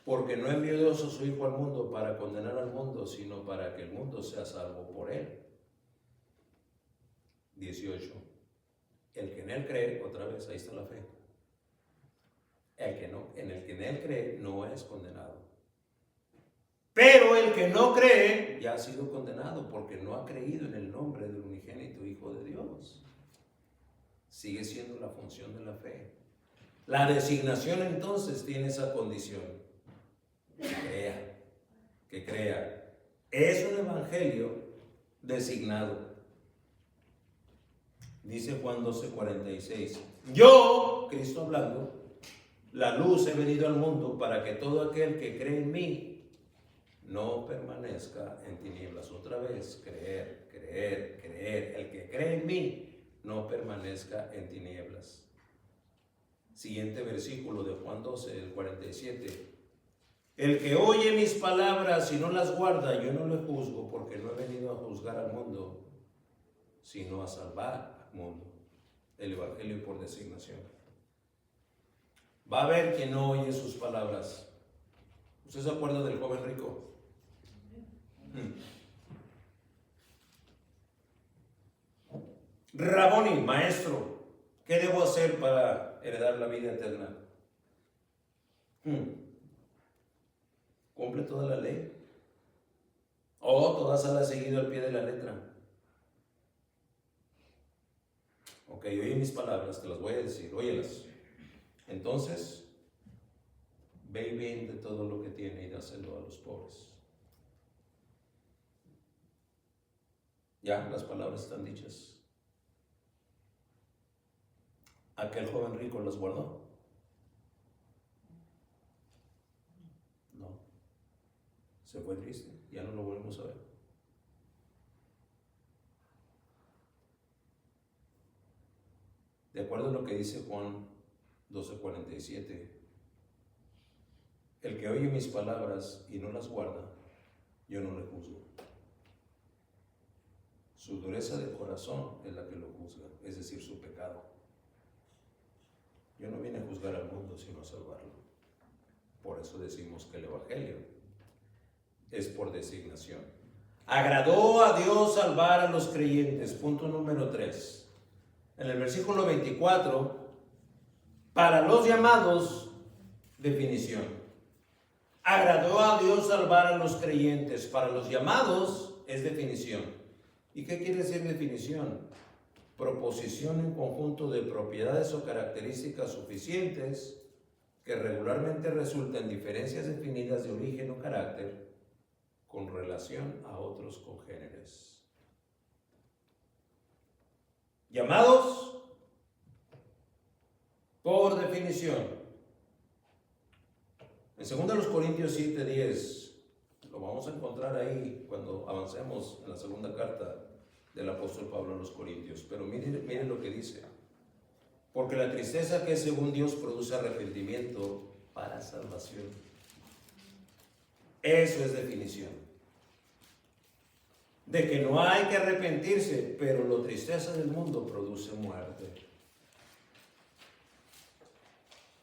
Porque no envió Dios a su Hijo al mundo para condenar al mundo, sino para que el mundo sea salvo por él. 18. El que en él cree, otra vez, ahí está la fe. El que no, en el que en él cree no es condenado. Pero el que no cree ya ha sido condenado porque no ha creído en el nombre del unigénito Hijo de Dios. Sigue siendo la función de la fe. La designación entonces tiene esa condición. Que crea. Es un evangelio designado. Dice Juan 12:46. Yo, Cristo hablando, La luz he venido al mundo para que todo aquel que cree en mí no permanezca en tinieblas. Otra vez, creer, creer, creer. El que cree en mí no permanezca en tinieblas. Siguiente versículo de Juan 12, el 47. El que oye mis palabras y no las guarda, yo no le juzgo, porque no he venido a juzgar al mundo, sino a salvar al mundo. El evangelio por designación. Va a haber quien no oye sus palabras. ¿Usted se acuerda del joven rico? Raboni, maestro, ¿qué debo hacer para heredar la vida eterna? ¿Cumple toda la ley? ¿O todas las ha seguido al pie de la letra? Ok, oye mis palabras, te las voy a decir, óyelas. Entonces, ve y vende todo lo que tiene y dáselo a los pobres. Ya, las palabras están dichas. ¿Aquel joven rico las guardó? No. Se fue triste, ya no lo volvemos a ver. De acuerdo a lo que dice Juan 12:47, el que oye mis palabras y no las guarda, yo no le juzgo. Su dureza de corazón es la que lo juzga, es decir, su pecado. Yo no vine a juzgar al mundo, sino a salvarlo. Por eso decimos que el evangelio es por designación. Agradó a Dios salvar a los creyentes. Punto número 3. En el versículo 24, para los llamados, definición. Agradó a Dios salvar a los creyentes. Para los llamados es definición. ¿Y qué quiere decir definición? Proposición en conjunto de propiedades o características suficientes que regularmente resultan en diferencias definidas de origen o carácter con relación a otros congéneres. Llamados por definición. En 2 Corintios 7:10, lo vamos a encontrar ahí cuando avancemos en la segunda carta del apóstol Pablo a los Corintios. Pero miren lo que dice. Porque la tristeza que es según Dios produce arrepentimiento para salvación. Eso es definición. De que no hay que arrepentirse, pero la tristeza del mundo produce muerte.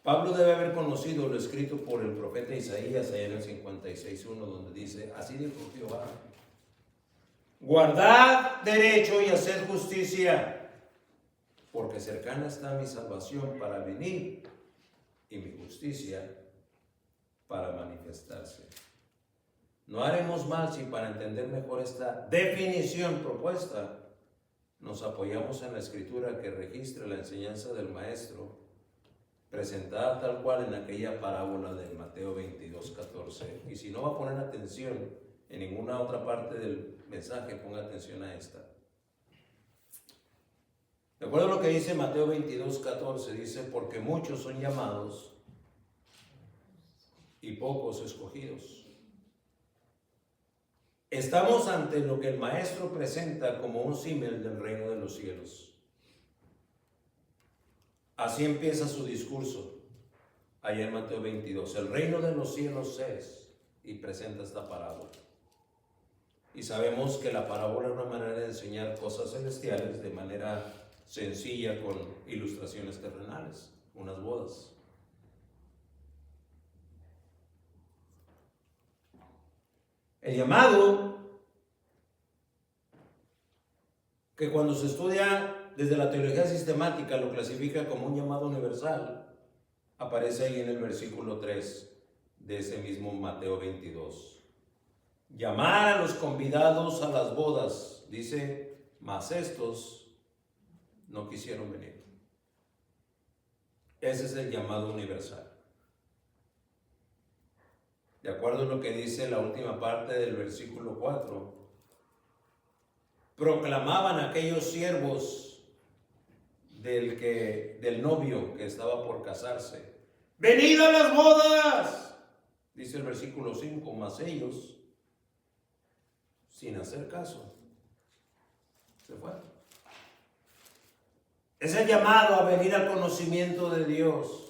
Pablo debe haber conocido lo escrito por el profeta Isaías allá en el 56:1, donde dice, así dijo Jehová, guardad derecho y haced justicia, porque cercana está mi salvación para venir y mi justicia para manifestarse. No haremos mal si para entender mejor esta definición propuesta nos apoyamos en la escritura que registra la enseñanza del maestro presentada tal cual en aquella parábola de Mateo 22:14. Y si no va a poner atención en ninguna otra parte del mensaje, ponga atención a esta. De acuerdo a lo que dice Mateo 22:14, dice, porque muchos son llamados y pocos escogidos. Estamos ante lo que el maestro presenta como un símil del reino de los cielos. Así empieza su discurso, allá en Mateo 22. El reino de los cielos es, y presenta esta parábola. Y sabemos que la parábola es una manera de enseñar cosas celestiales de manera sencilla con ilustraciones terrenales, unas bodas. El llamado, que cuando se estudia desde la teología sistemática lo clasifica como un llamado universal, aparece ahí en el versículo 3 de ese mismo Mateo 22. Llamar a los convidados a las bodas, dice, mas estos no quisieron venir. Ese es el llamado universal. De acuerdo a lo que dice la última parte del versículo 4, proclamaban aquellos siervos del novio que estaba por casarse, venid a las bodas, dice el versículo 5, mas ellos, sin hacer caso, se fueron. Es el llamado a venir al conocimiento de Dios.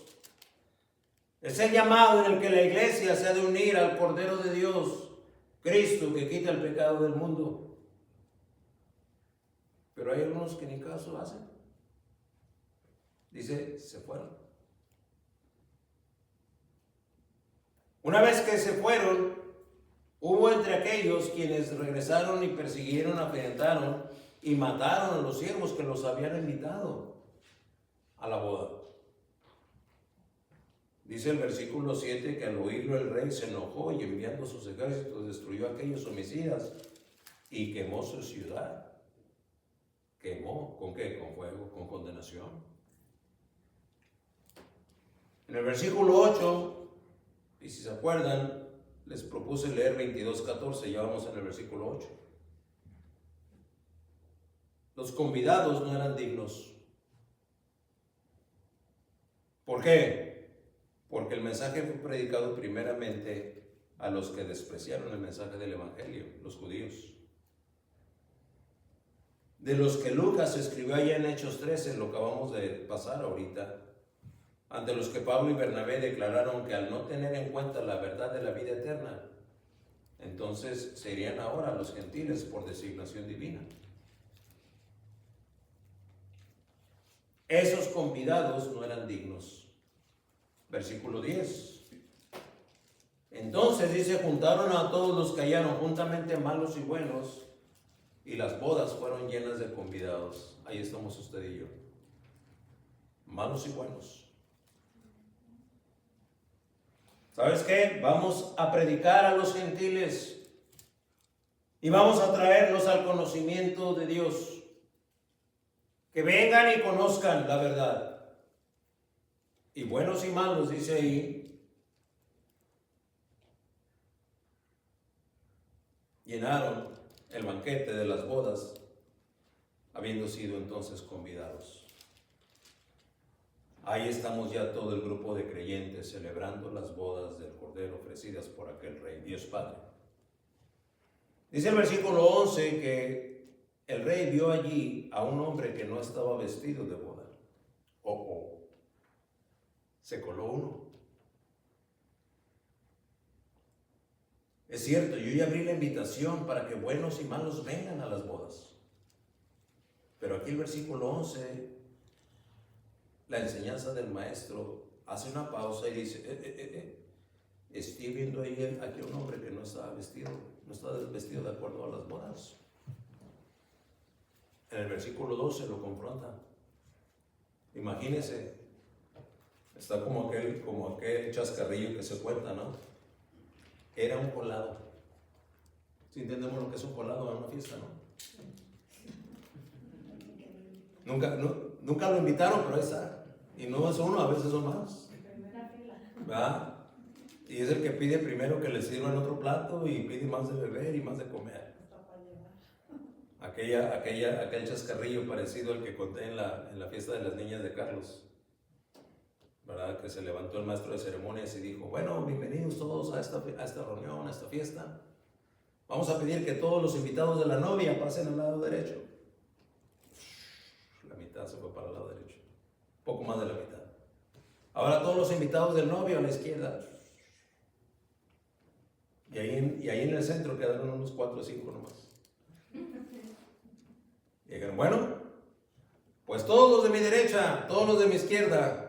Es el llamado en el que la iglesia se ha de unir al Cordero de Dios, Cristo, que quita el pecado del mundo. Pero hay algunos que ni caso hacen. Dice, se fueron. Una vez que se fueron, hubo entre aquellos quienes regresaron y persiguieron, apedrearon y mataron a los siervos que los habían invitado a la boda. Dice el versículo 7 que al oírlo el rey se enojó y enviando sus ejércitos destruyó a aquellos homicidas y quemó su ciudad. ¿Quemó? ¿Con qué? Con fuego, con condenación. En el versículo 8, y si se acuerdan, les propuse leer 22:14, ya vamos en el versículo 8. Los convidados no eran dignos. ¿Por qué? Porque el mensaje fue predicado primeramente a los que despreciaron el mensaje del Evangelio, los judíos. De los que Lucas escribió allá en Hechos 13, lo acabamos de pasar ahorita, ante los que Pablo y Bernabé declararon que al no tener en cuenta la verdad de la vida eterna, entonces serían ahora los gentiles por designación divina. Esos convidados no eran dignos. Versículo 10. Entonces dice, juntaron a todos los que hallaron juntamente malos y buenos, y las bodas fueron llenas de convidados. Ahí estamos usted y yo. Malos y buenos. ¿Sabes qué? Vamos a predicar a los gentiles y vamos a traerlos al conocimiento de Dios. Que vengan y conozcan la verdad. Y buenos y malos, dice ahí, llenaron el banquete de las bodas, habiendo sido entonces convidados. Ahí estamos ya todo el grupo de creyentes celebrando las bodas del Cordero ofrecidas por aquel Rey, Dios Padre. Dice el versículo 11 que el rey vio allí a un hombre que no estaba vestido de boda. Se coló uno. Es cierto, yo ya abrí la invitación para que buenos y malos vengan a las bodas. Pero aquí el versículo 11, la enseñanza del maestro hace una pausa y dice, estoy viendo ahí aquí un hombre que no estaba vestido de acuerdo a las bodas. En el versículo 12 lo confronta. Imagínese, está como aquel chascarrillo que se cuenta, ¿no? Era un colado. Si entendemos lo que es un colado en una fiesta, ¿no? Nunca lo invitaron, pero ahí está. Y no es uno, a veces son más. ¿Verdad? Y es el que pide primero que le sirvan otro plato y pide más de beber y más de comer. Aquel chascarrillo parecido al que conté en la fiesta de las niñas de Carlos. ¿Verdad? Que se levantó el maestro de ceremonias y dijo, bueno, bienvenidos todos a esta reunión, a esta fiesta. Vamos a pedir que todos los invitados de la novia pasen al lado derecho. La mitad se fue para el lado derecho. Poco más de la mitad. Ahora todos los invitados del novio a la izquierda. Y ahí en el centro quedaron unos 4 o 5 nomás. Y dijeron, bueno, pues todos los de mi derecha, todos los de mi izquierda,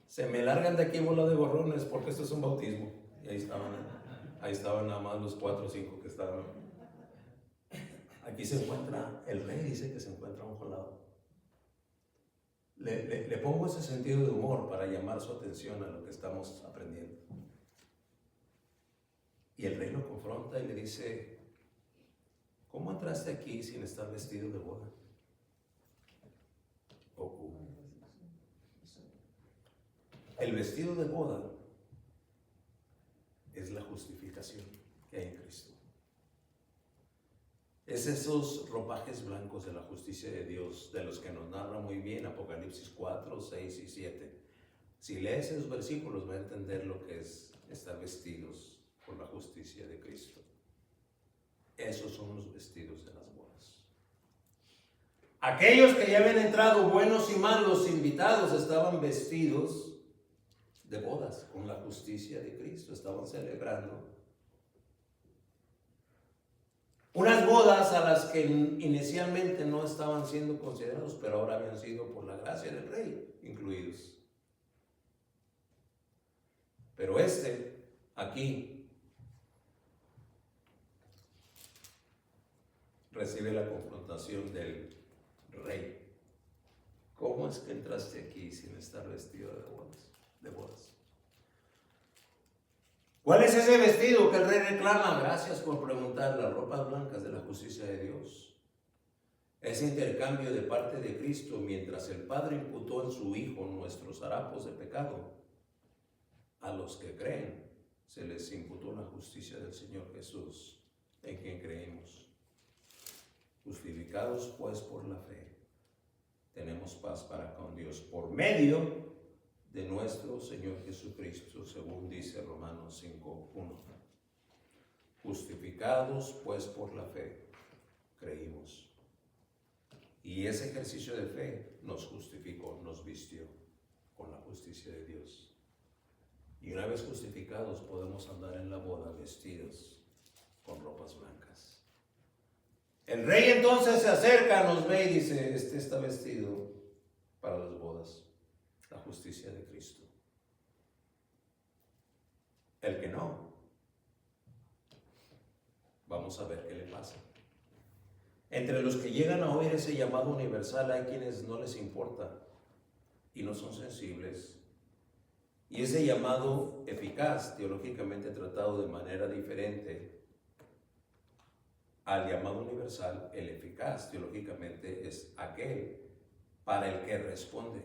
se me largan de aquí bola de borrones porque esto es un bautismo. Y ahí estaban nada más los 4 o 5 que estaban. Aquí se encuentra, el rey dice que se encuentra un colado. Le pongo ese sentido de humor para llamar su atención a lo que estamos aprendiendo. Y el rey lo confronta y le dice, ¿cómo entraste aquí sin estar vestido de boda? El vestido de boda es la justificación que hay en Cristo. Es esos ropajes blancos de la justicia de Dios, de los que nos narra muy bien Apocalipsis 4, 6 y 7. Si lees esos versículos va a entender lo que es estar vestidos por la justicia de Cristo. Esos son los vestidos de las bodas. Aquellos que ya habían entrado, buenos y malos invitados, estaban vestidos de bodas con la justicia de Cristo. Estaban celebrando unas bodas a las que inicialmente no estaban siendo considerados, pero ahora habían sido por la gracia del Rey incluidos. Pero aquí recibe la confrontación del Rey. ¿Cómo es que entraste aquí sin estar vestido de bodas? ¿Cuál es ese vestido que el Rey reclama? Gracias por preguntar. Las ropas blancas de la justicia de Dios. Ese intercambio de parte de Cristo, mientras el Padre imputó en su Hijo nuestros harapos de pecado, a los que creen se les imputó la justicia del Señor Jesús, en quien creemos. Justificados pues por la fe, tenemos paz para con Dios por medio de nuestro Señor Jesucristo, según dice Romanos 5:1. Justificados pues por la fe, creímos. Y ese ejercicio de fe nos justificó, nos vistió con la justicia de Dios. Y una vez justificados podemos andar en la boda vestidos con ropas blancas. El Rey entonces se acerca, nos ve y dice, este está vestido para las bodas, la justicia de Cristo. El que no, vamos a ver qué le pasa. Entre los que llegan a oír ese llamado universal hay quienes no les importa y no son sensibles. Y ese llamado eficaz, teológicamente tratado de manera diferente al llamado universal, el eficaz teológicamente es aquel para el que responde.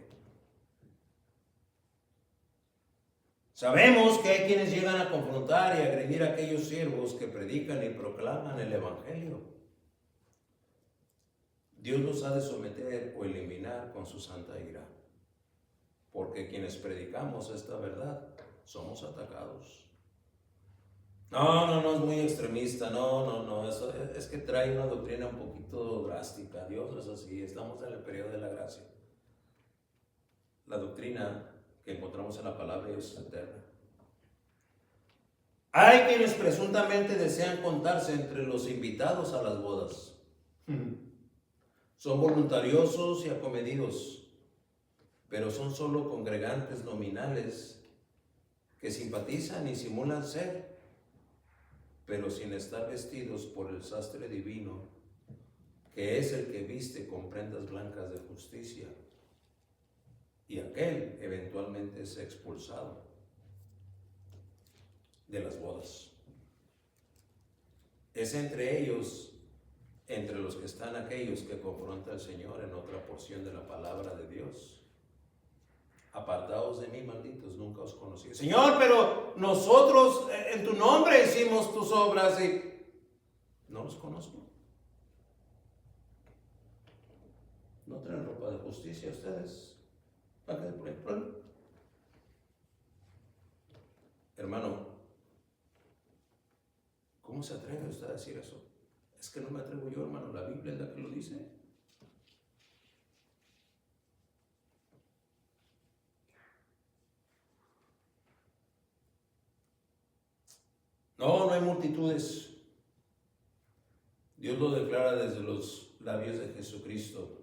Sabemos que hay quienes llegan a confrontar y agredir a aquellos siervos que predican y proclaman el Evangelio. Dios los ha de someter o eliminar con su santa ira, porque quienes predicamos esta verdad somos atacados. No, es muy extremista, no, eso es que trae una doctrina un poquito drástica. Dios no es así, estamos en el periodo de la gracia. La doctrina que encontramos en la palabra de Dios es eterna. Hay quienes presuntamente desean contarse entre los invitados a las bodas. Son voluntariosos y acomedidos, pero son solo congregantes nominales que simpatizan y simulan ser, pero sin estar vestidos por el sastre divino, que es el que viste con prendas blancas de justicia, y aquel eventualmente es expulsado de las bodas. Es entre ellos, entre los que están aquellos que confronta al Señor en otra porción de la palabra de Dios. Apartaos de mí, malditos, nunca os conocí. Señor, pero nosotros en tu nombre hicimos tus obras y no los conozco. ¿No traen ropa de justicia ustedes? ¿Para qué ponen problema? Hermano, ¿cómo se atreve usted a decir eso? Es que no me atrevo yo, hermano, la Biblia es la que lo dice. No hay multitudes. Dios lo declara desde los labios de Jesucristo.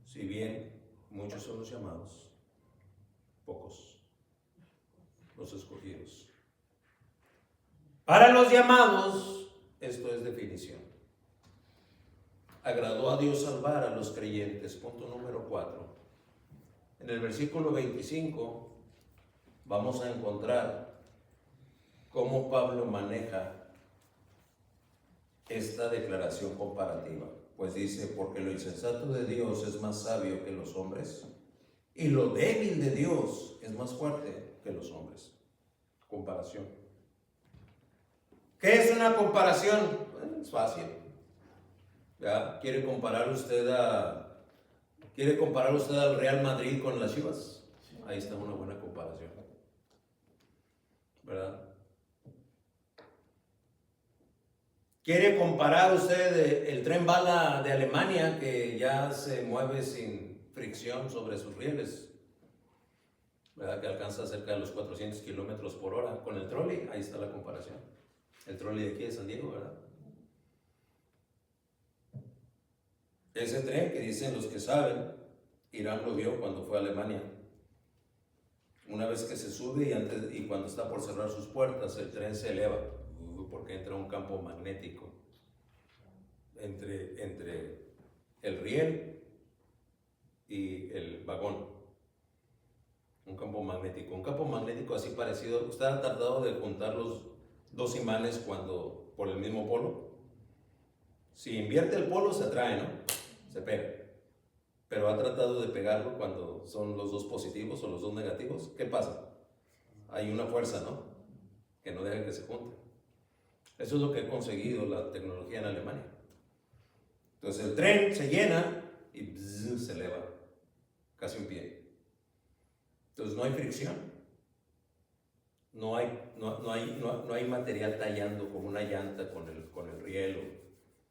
Si bien muchos son los llamados, pocos los escogidos. Para los llamados, esto es definición. Agradó a Dios salvar a los creyentes. Punto número 4. En el versículo 25 vamos a encontrar cómo Pablo maneja esta declaración comparativa. Pues dice, porque lo insensato de Dios es más sabio que los hombres, y lo débil de Dios es más fuerte que los hombres. Comparación. ¿Qué es una comparación? Bueno, es fácil. ¿Ya? ¿Quiere comparar usted al Real Madrid con las Chivas? Sí. Ahí está una buena comparación, ¿verdad? ¿Quiere comparar usted el tren bala de Alemania, que ya se mueve sin fricción sobre sus rieles, ¿verdad? Que alcanza cerca de los 400 kilómetros por hora, con el trolley? Ahí está la comparación. El trolley de aquí de San Diego, ¿verdad? Ese tren que dicen los que saben, Irán lo vio cuando fue a Alemania. Una vez que se sube y cuando está por cerrar sus puertas, el tren se eleva, porque entra un campo magnético entre el riel y el vagón. Un campo magnético así parecido. ¿Usted ha tratado de juntar los dos imanes por el mismo polo? Si invierte el polo se atrae, ¿no? Se pega. Pero ha tratado de pegarlo cuando son los dos positivos o los dos negativos. ¿Qué pasa? Hay una fuerza, ¿no? Que no deja que se junten. Eso es lo que ha conseguido la tecnología en Alemania. Entonces el tren se llena y se eleva, casi un pie. Entonces no hay fricción. No hay material tallando como una llanta con el riel,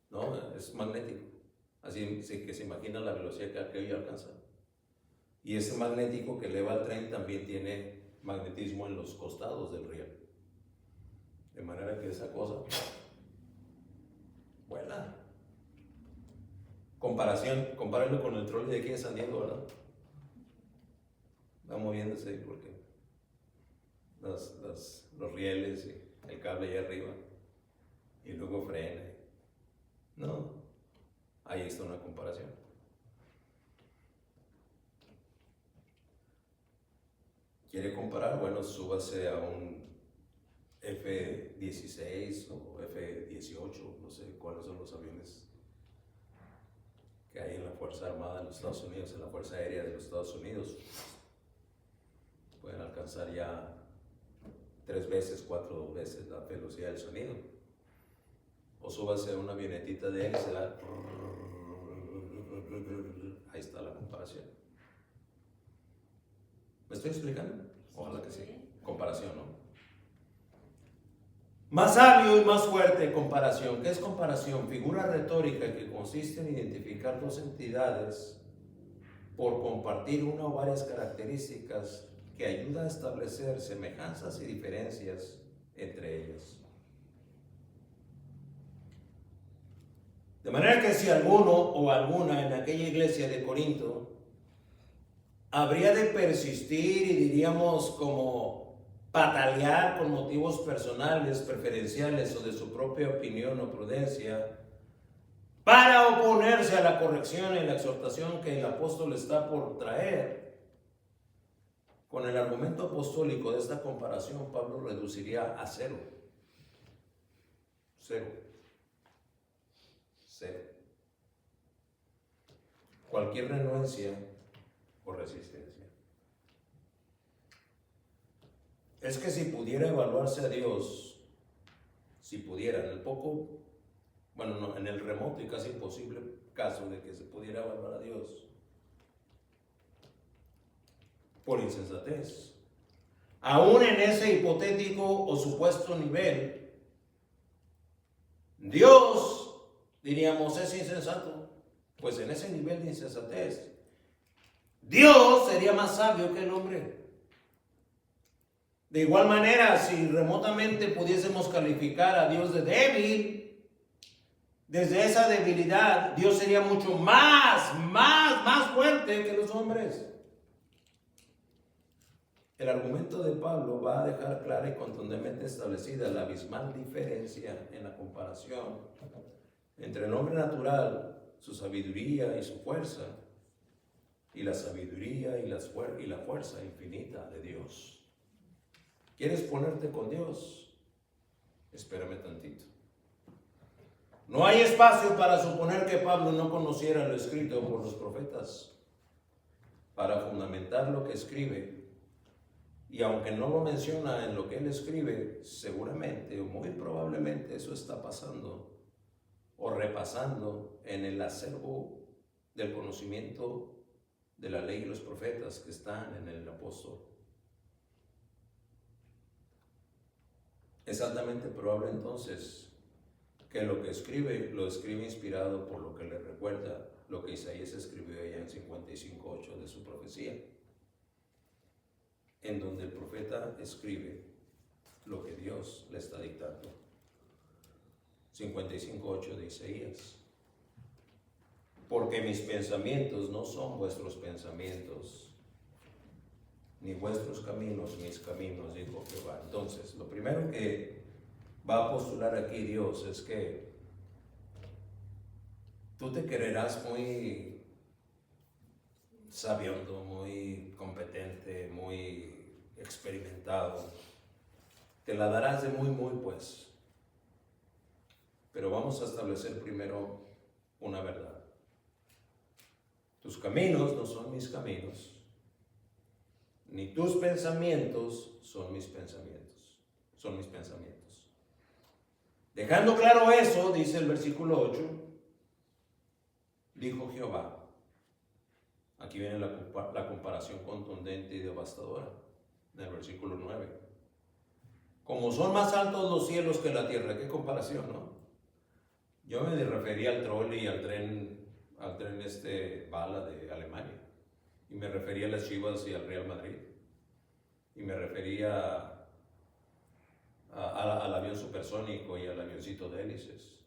¿no? Es magnético. Así que se imagina la velocidad que aquello alcanza. Y ese magnético que eleva el tren también tiene magnetismo en los costados del riel. De manera que esa cosa vuela. Compárenlo con el trolley de aquí de San Diego, ¿verdad? Va moviéndose porque los rieles y el cable allá arriba, y luego frena. No, ahí está una comparación. ¿Quiere comparar? Bueno, súbase a un F-16 o F-18, no sé cuáles son los aviones que hay en la Fuerza Armada de los Estados Unidos, en la Fuerza Aérea de los Estados Unidos. Pueden alcanzar ya 3 veces, 4 veces la velocidad del sonido. O súbase a una avionetita de hélice, ahí está la comparación. ¿Me estoy explicando? Ojalá que sí. Comparación, ¿no? Más sabio y más fuerte, comparación. ¿Qué es comparación? Figura retórica que consiste en identificar dos entidades por compartir una o varias características que ayuda a establecer semejanzas y diferencias entre ellas. De manera que si alguno o alguna en aquella iglesia de Corinto habría de persistir y diríamos como patalear con motivos personales, preferenciales o de su propia opinión o prudencia, para oponerse a la corrección y la exhortación que el apóstol está por traer, con el argumento apostólico de esta comparación, Pablo reduciría a cero. Cualquier renuencia o resistencia. Es que si pudiera evaluarse a Dios, en el remoto y casi imposible caso de que se pudiera evaluar a Dios por insensatez, aún en ese hipotético o supuesto nivel, Dios, diríamos, es insensato. Pues en ese nivel de insensatez, Dios sería más sabio que el hombre. De igual manera, si remotamente pudiésemos calificar a Dios de débil, desde esa debilidad, Dios sería mucho más fuerte que los hombres. El argumento de Pablo va a dejar clara y contundentemente establecida la abismal diferencia en la comparación entre el hombre natural, su sabiduría y su fuerza, y la sabiduría y la fuerza infinita de Dios. ¿Quieres ponerte con Dios? Espérame tantito. No hay espacio para suponer que Pablo no conociera lo escrito por los profetas para fundamentar lo que escribe. Y aunque no lo menciona en lo que él escribe, seguramente o muy probablemente eso está pasando o repasando en el acervo del conocimiento de la ley y los profetas que están en el apóstol. Es altamente probable entonces que lo que escribe, lo escribe inspirado por lo que le recuerda lo que Isaías escribió allá en 55:8 de su profecía, en donde el profeta escribe lo que Dios le está dictando. 55:8 de Isaías. Porque mis pensamientos no son vuestros pensamientos, ni vuestros caminos mis caminos, dijo Jehová. Entonces, lo primero que va a postular aquí Dios es que tú te creerás muy sabiondo, muy competente, muy experimentado. Te la darás de muy, pues. Pero vamos a establecer primero una verdad. Tus caminos no son mis caminos, ni tus pensamientos son mis pensamientos. Dejando claro eso, dice el versículo 8, dijo Jehová. Aquí viene la comparación contundente y devastadora, en el versículo 9. Como son más altos los cielos que la tierra, qué comparación, ¿no? Yo me refería al trolley y al tren bala de Alemania, y me refería a las Chivas y al Real Madrid, y me refería al avión supersónico y al avioncito de hélices.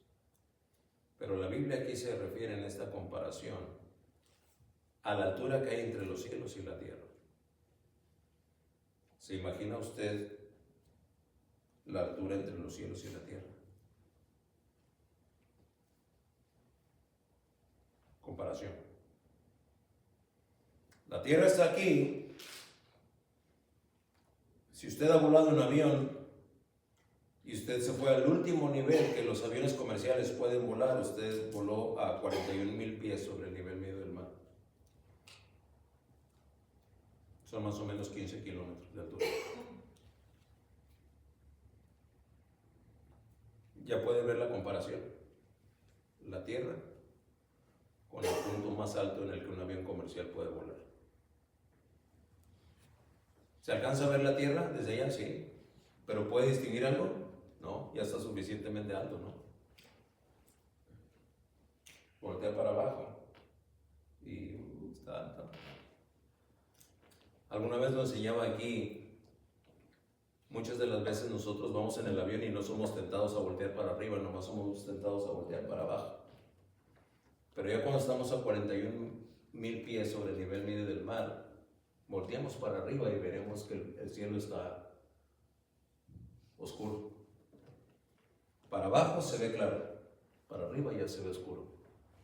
Pero la Biblia aquí se refiere en esta comparación a la altura que hay entre los cielos y la tierra. ¿Se imagina usted la altura entre los cielos y la tierra? Comparación. La tierra está aquí. Si usted ha volado en avión y usted se fue al último nivel que los aviones comerciales pueden volar, usted voló a 41,000 pies sobre el nivel medio del mar. Son más o menos 15 kilómetros de altura. Ya puede ver la comparación. La tierra con el punto más alto en el que un avión comercial puede volar. ¿Se alcanza a ver la tierra desde allá? Sí. ¿Pero puede distinguir algo? No, ya está suficientemente alto, ¿no? Voltea para abajo y está alto. Alguna vez lo enseñaba aquí. Muchas de las veces nosotros vamos en el avión y no somos tentados a voltear para arriba, nomás somos tentados a voltear para abajo. Pero ya cuando estamos a 41,000 pies sobre el nivel medio del mar, volteamos para arriba y veremos que el cielo está oscuro. Para abajo se ve claro, para arriba ya se ve oscuro.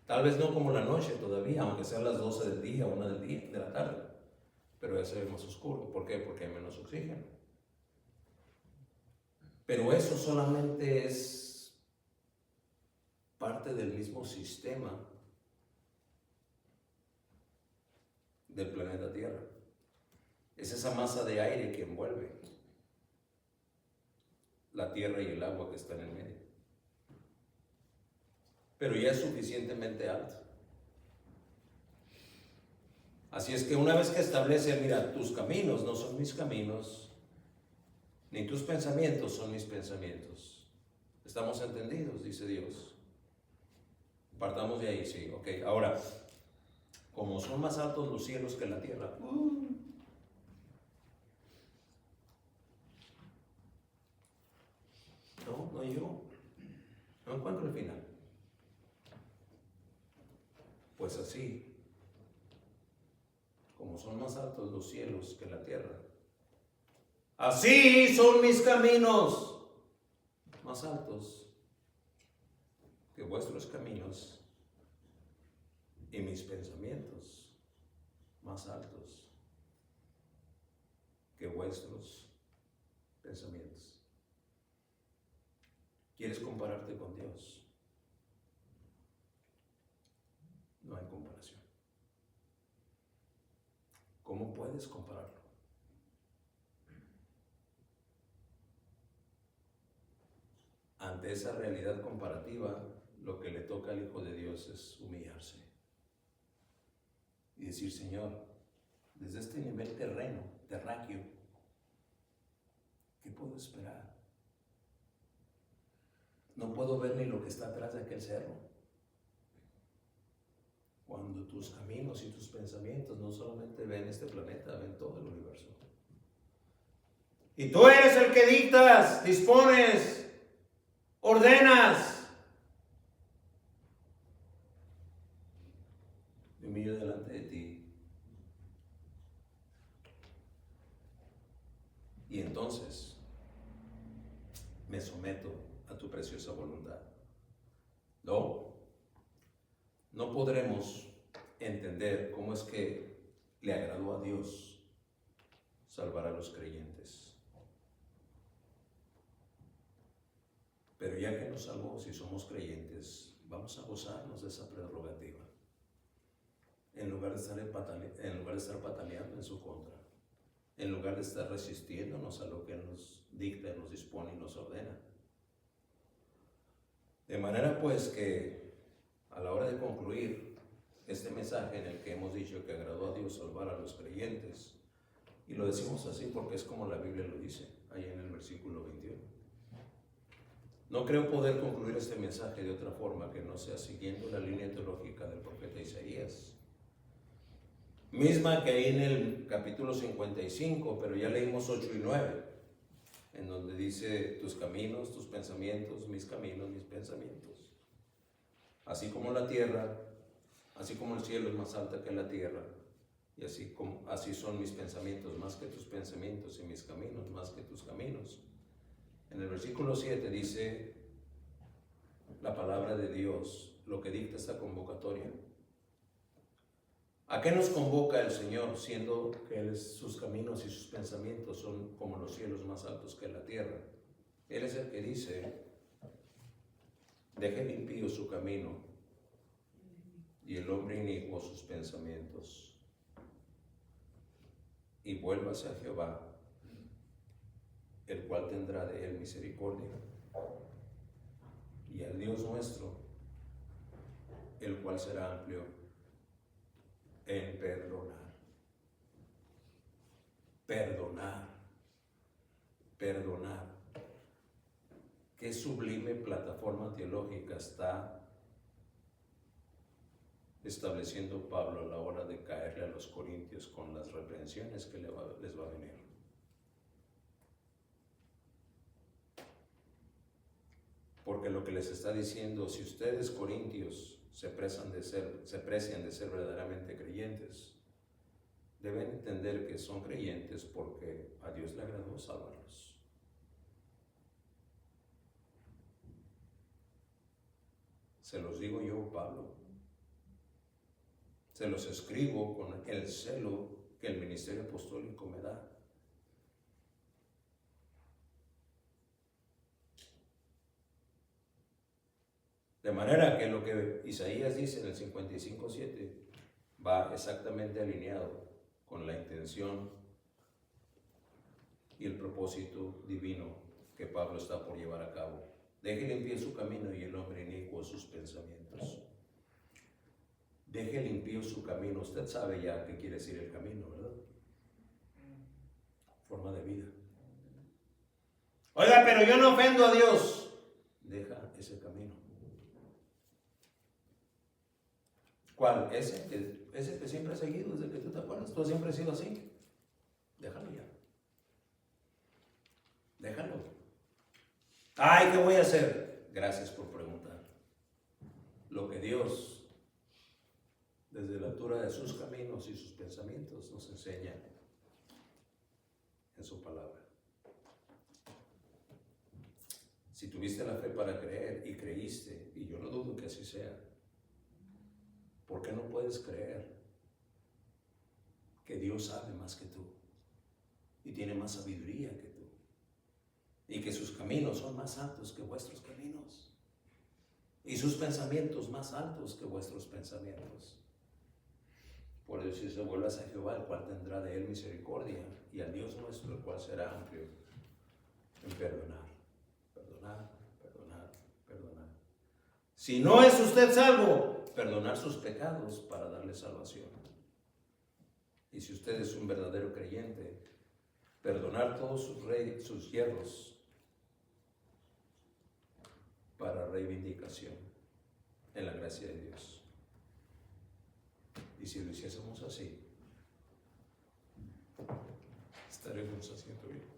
Tal vez no como la noche todavía, aunque sean las 12 del día, 1 de la tarde, pero ya se ve más oscuro. ¿Por qué? Porque hay menos oxígeno. Pero eso solamente es parte del mismo sistema del planeta Tierra. Es esa masa de aire que envuelve la tierra y el agua que está en el medio. Pero ya es suficientemente alto. Así es que una vez que establece, mira, tus caminos no son mis caminos, ni tus pensamientos son mis pensamientos. ¿Estamos entendidos? Dice Dios. Partamos de ahí, sí, ok. Ahora, como son más altos los cielos que la tierra, no yo, no encuentro el final. Pues así, como son más altos los cielos que la tierra, así son mis caminos más altos que vuestros caminos, y mis pensamientos más altos que vuestros pensamientos. ¿Quieres compararte con Dios? No hay comparación. ¿Cómo puedes compararlo? Ante esa realidad comparativa, lo que le toca al Hijo de Dios es humillarse. y decir, Señor, desde este nivel terráqueo, ¿qué puedo esperar? No puedo ver ni lo que está atrás de aquel cerro. Cuando tus caminos y tus pensamientos no solamente ven este planeta, ven todo el universo. Y tú eres el que dictas, dispones, ordenas. Me humillo delante de ti. Y entonces me someto a tu preciosa voluntad. No podremos entender cómo es que le agradó a Dios salvar a los creyentes. Pero ya que nos salvó, si somos creyentes, vamos a gozarnos de esa prerrogativa. En lugar de estar pataleando en su contra, en lugar de estar resistiéndonos a lo que Él nos dicta, nos dispone y nos ordena. De manera pues que a la hora de concluir este mensaje en el que hemos dicho que agradó a Dios salvar a los creyentes, y lo decimos así porque es como la Biblia lo dice, ahí en el versículo 21. No creo poder concluir este mensaje de otra forma que no sea siguiendo la línea teológica del profeta Isaías, misma que hay en el capítulo 55, pero ya leímos 8 y 9, en donde dice, tus caminos, tus pensamientos, mis caminos, mis pensamientos. Así como la tierra, así como el cielo es más alto que la tierra, y así son mis pensamientos más que tus pensamientos, y mis caminos más que tus caminos. En el versículo 7 dice la palabra de Dios, lo que dicta esta convocatoria. ¿A qué nos convoca el Señor, siendo que sus caminos y sus pensamientos son como los cielos más altos que la tierra? Él es el que dice, deje el impío su camino y el hombre inicuo sus pensamientos, y vuélvase a Jehová, el cual tendrá de él misericordia, y al Dios nuestro, el cual será amplio en perdonar. Perdonar. Qué sublime plataforma teológica está estableciendo Pablo a la hora de caerle a los corintios con las reprensiones que les va a venir. Porque lo que les está diciendo, si ustedes corintios se precian de ser verdaderamente creyentes, deben entender que son creyentes porque a Dios le agradó salvarlos. Se los digo yo, Pablo. Se los escribo con el celo que el ministerio apostólico me da. De manera que lo que Isaías dice en el 55:7 va exactamente alineado con la intención y el propósito divino que Pablo está por llevar a cabo. Deje limpio su camino y el hombre inicuo sus pensamientos. Deje limpio su camino. Usted sabe ya qué quiere decir el camino, ¿verdad? Forma de vida. Oiga, pero yo no ofendo a Dios. Deja ese camino. ¿Cuál? Ese que siempre has seguido desde que tú te acuerdas. Tú siempre has sido así. Déjalo ya. Déjalo. Ay, ¿qué voy a hacer? Gracias por preguntar. Lo que Dios, desde la altura de sus caminos y sus pensamientos, nos enseña en su palabra. Si tuviste la fe para creer y creíste, y yo no dudo que así sea, ¿por qué no puedes creer que Dios sabe más que tú y tiene más sabiduría que tú y que sus caminos son más altos que vuestros caminos y sus pensamientos más altos que vuestros pensamientos? Por eso si se vuelvas a Jehová, el cual tendrá de él misericordia, y al Dios nuestro, el cual será amplio en perdonar. Si no es usted salvo, perdonar sus pecados para darle salvación. y si usted es un verdadero creyente, perdonar todos sus hierros para reivindicación en la gracia de Dios. Y si lo hiciésemos así, estaremos haciendo bien.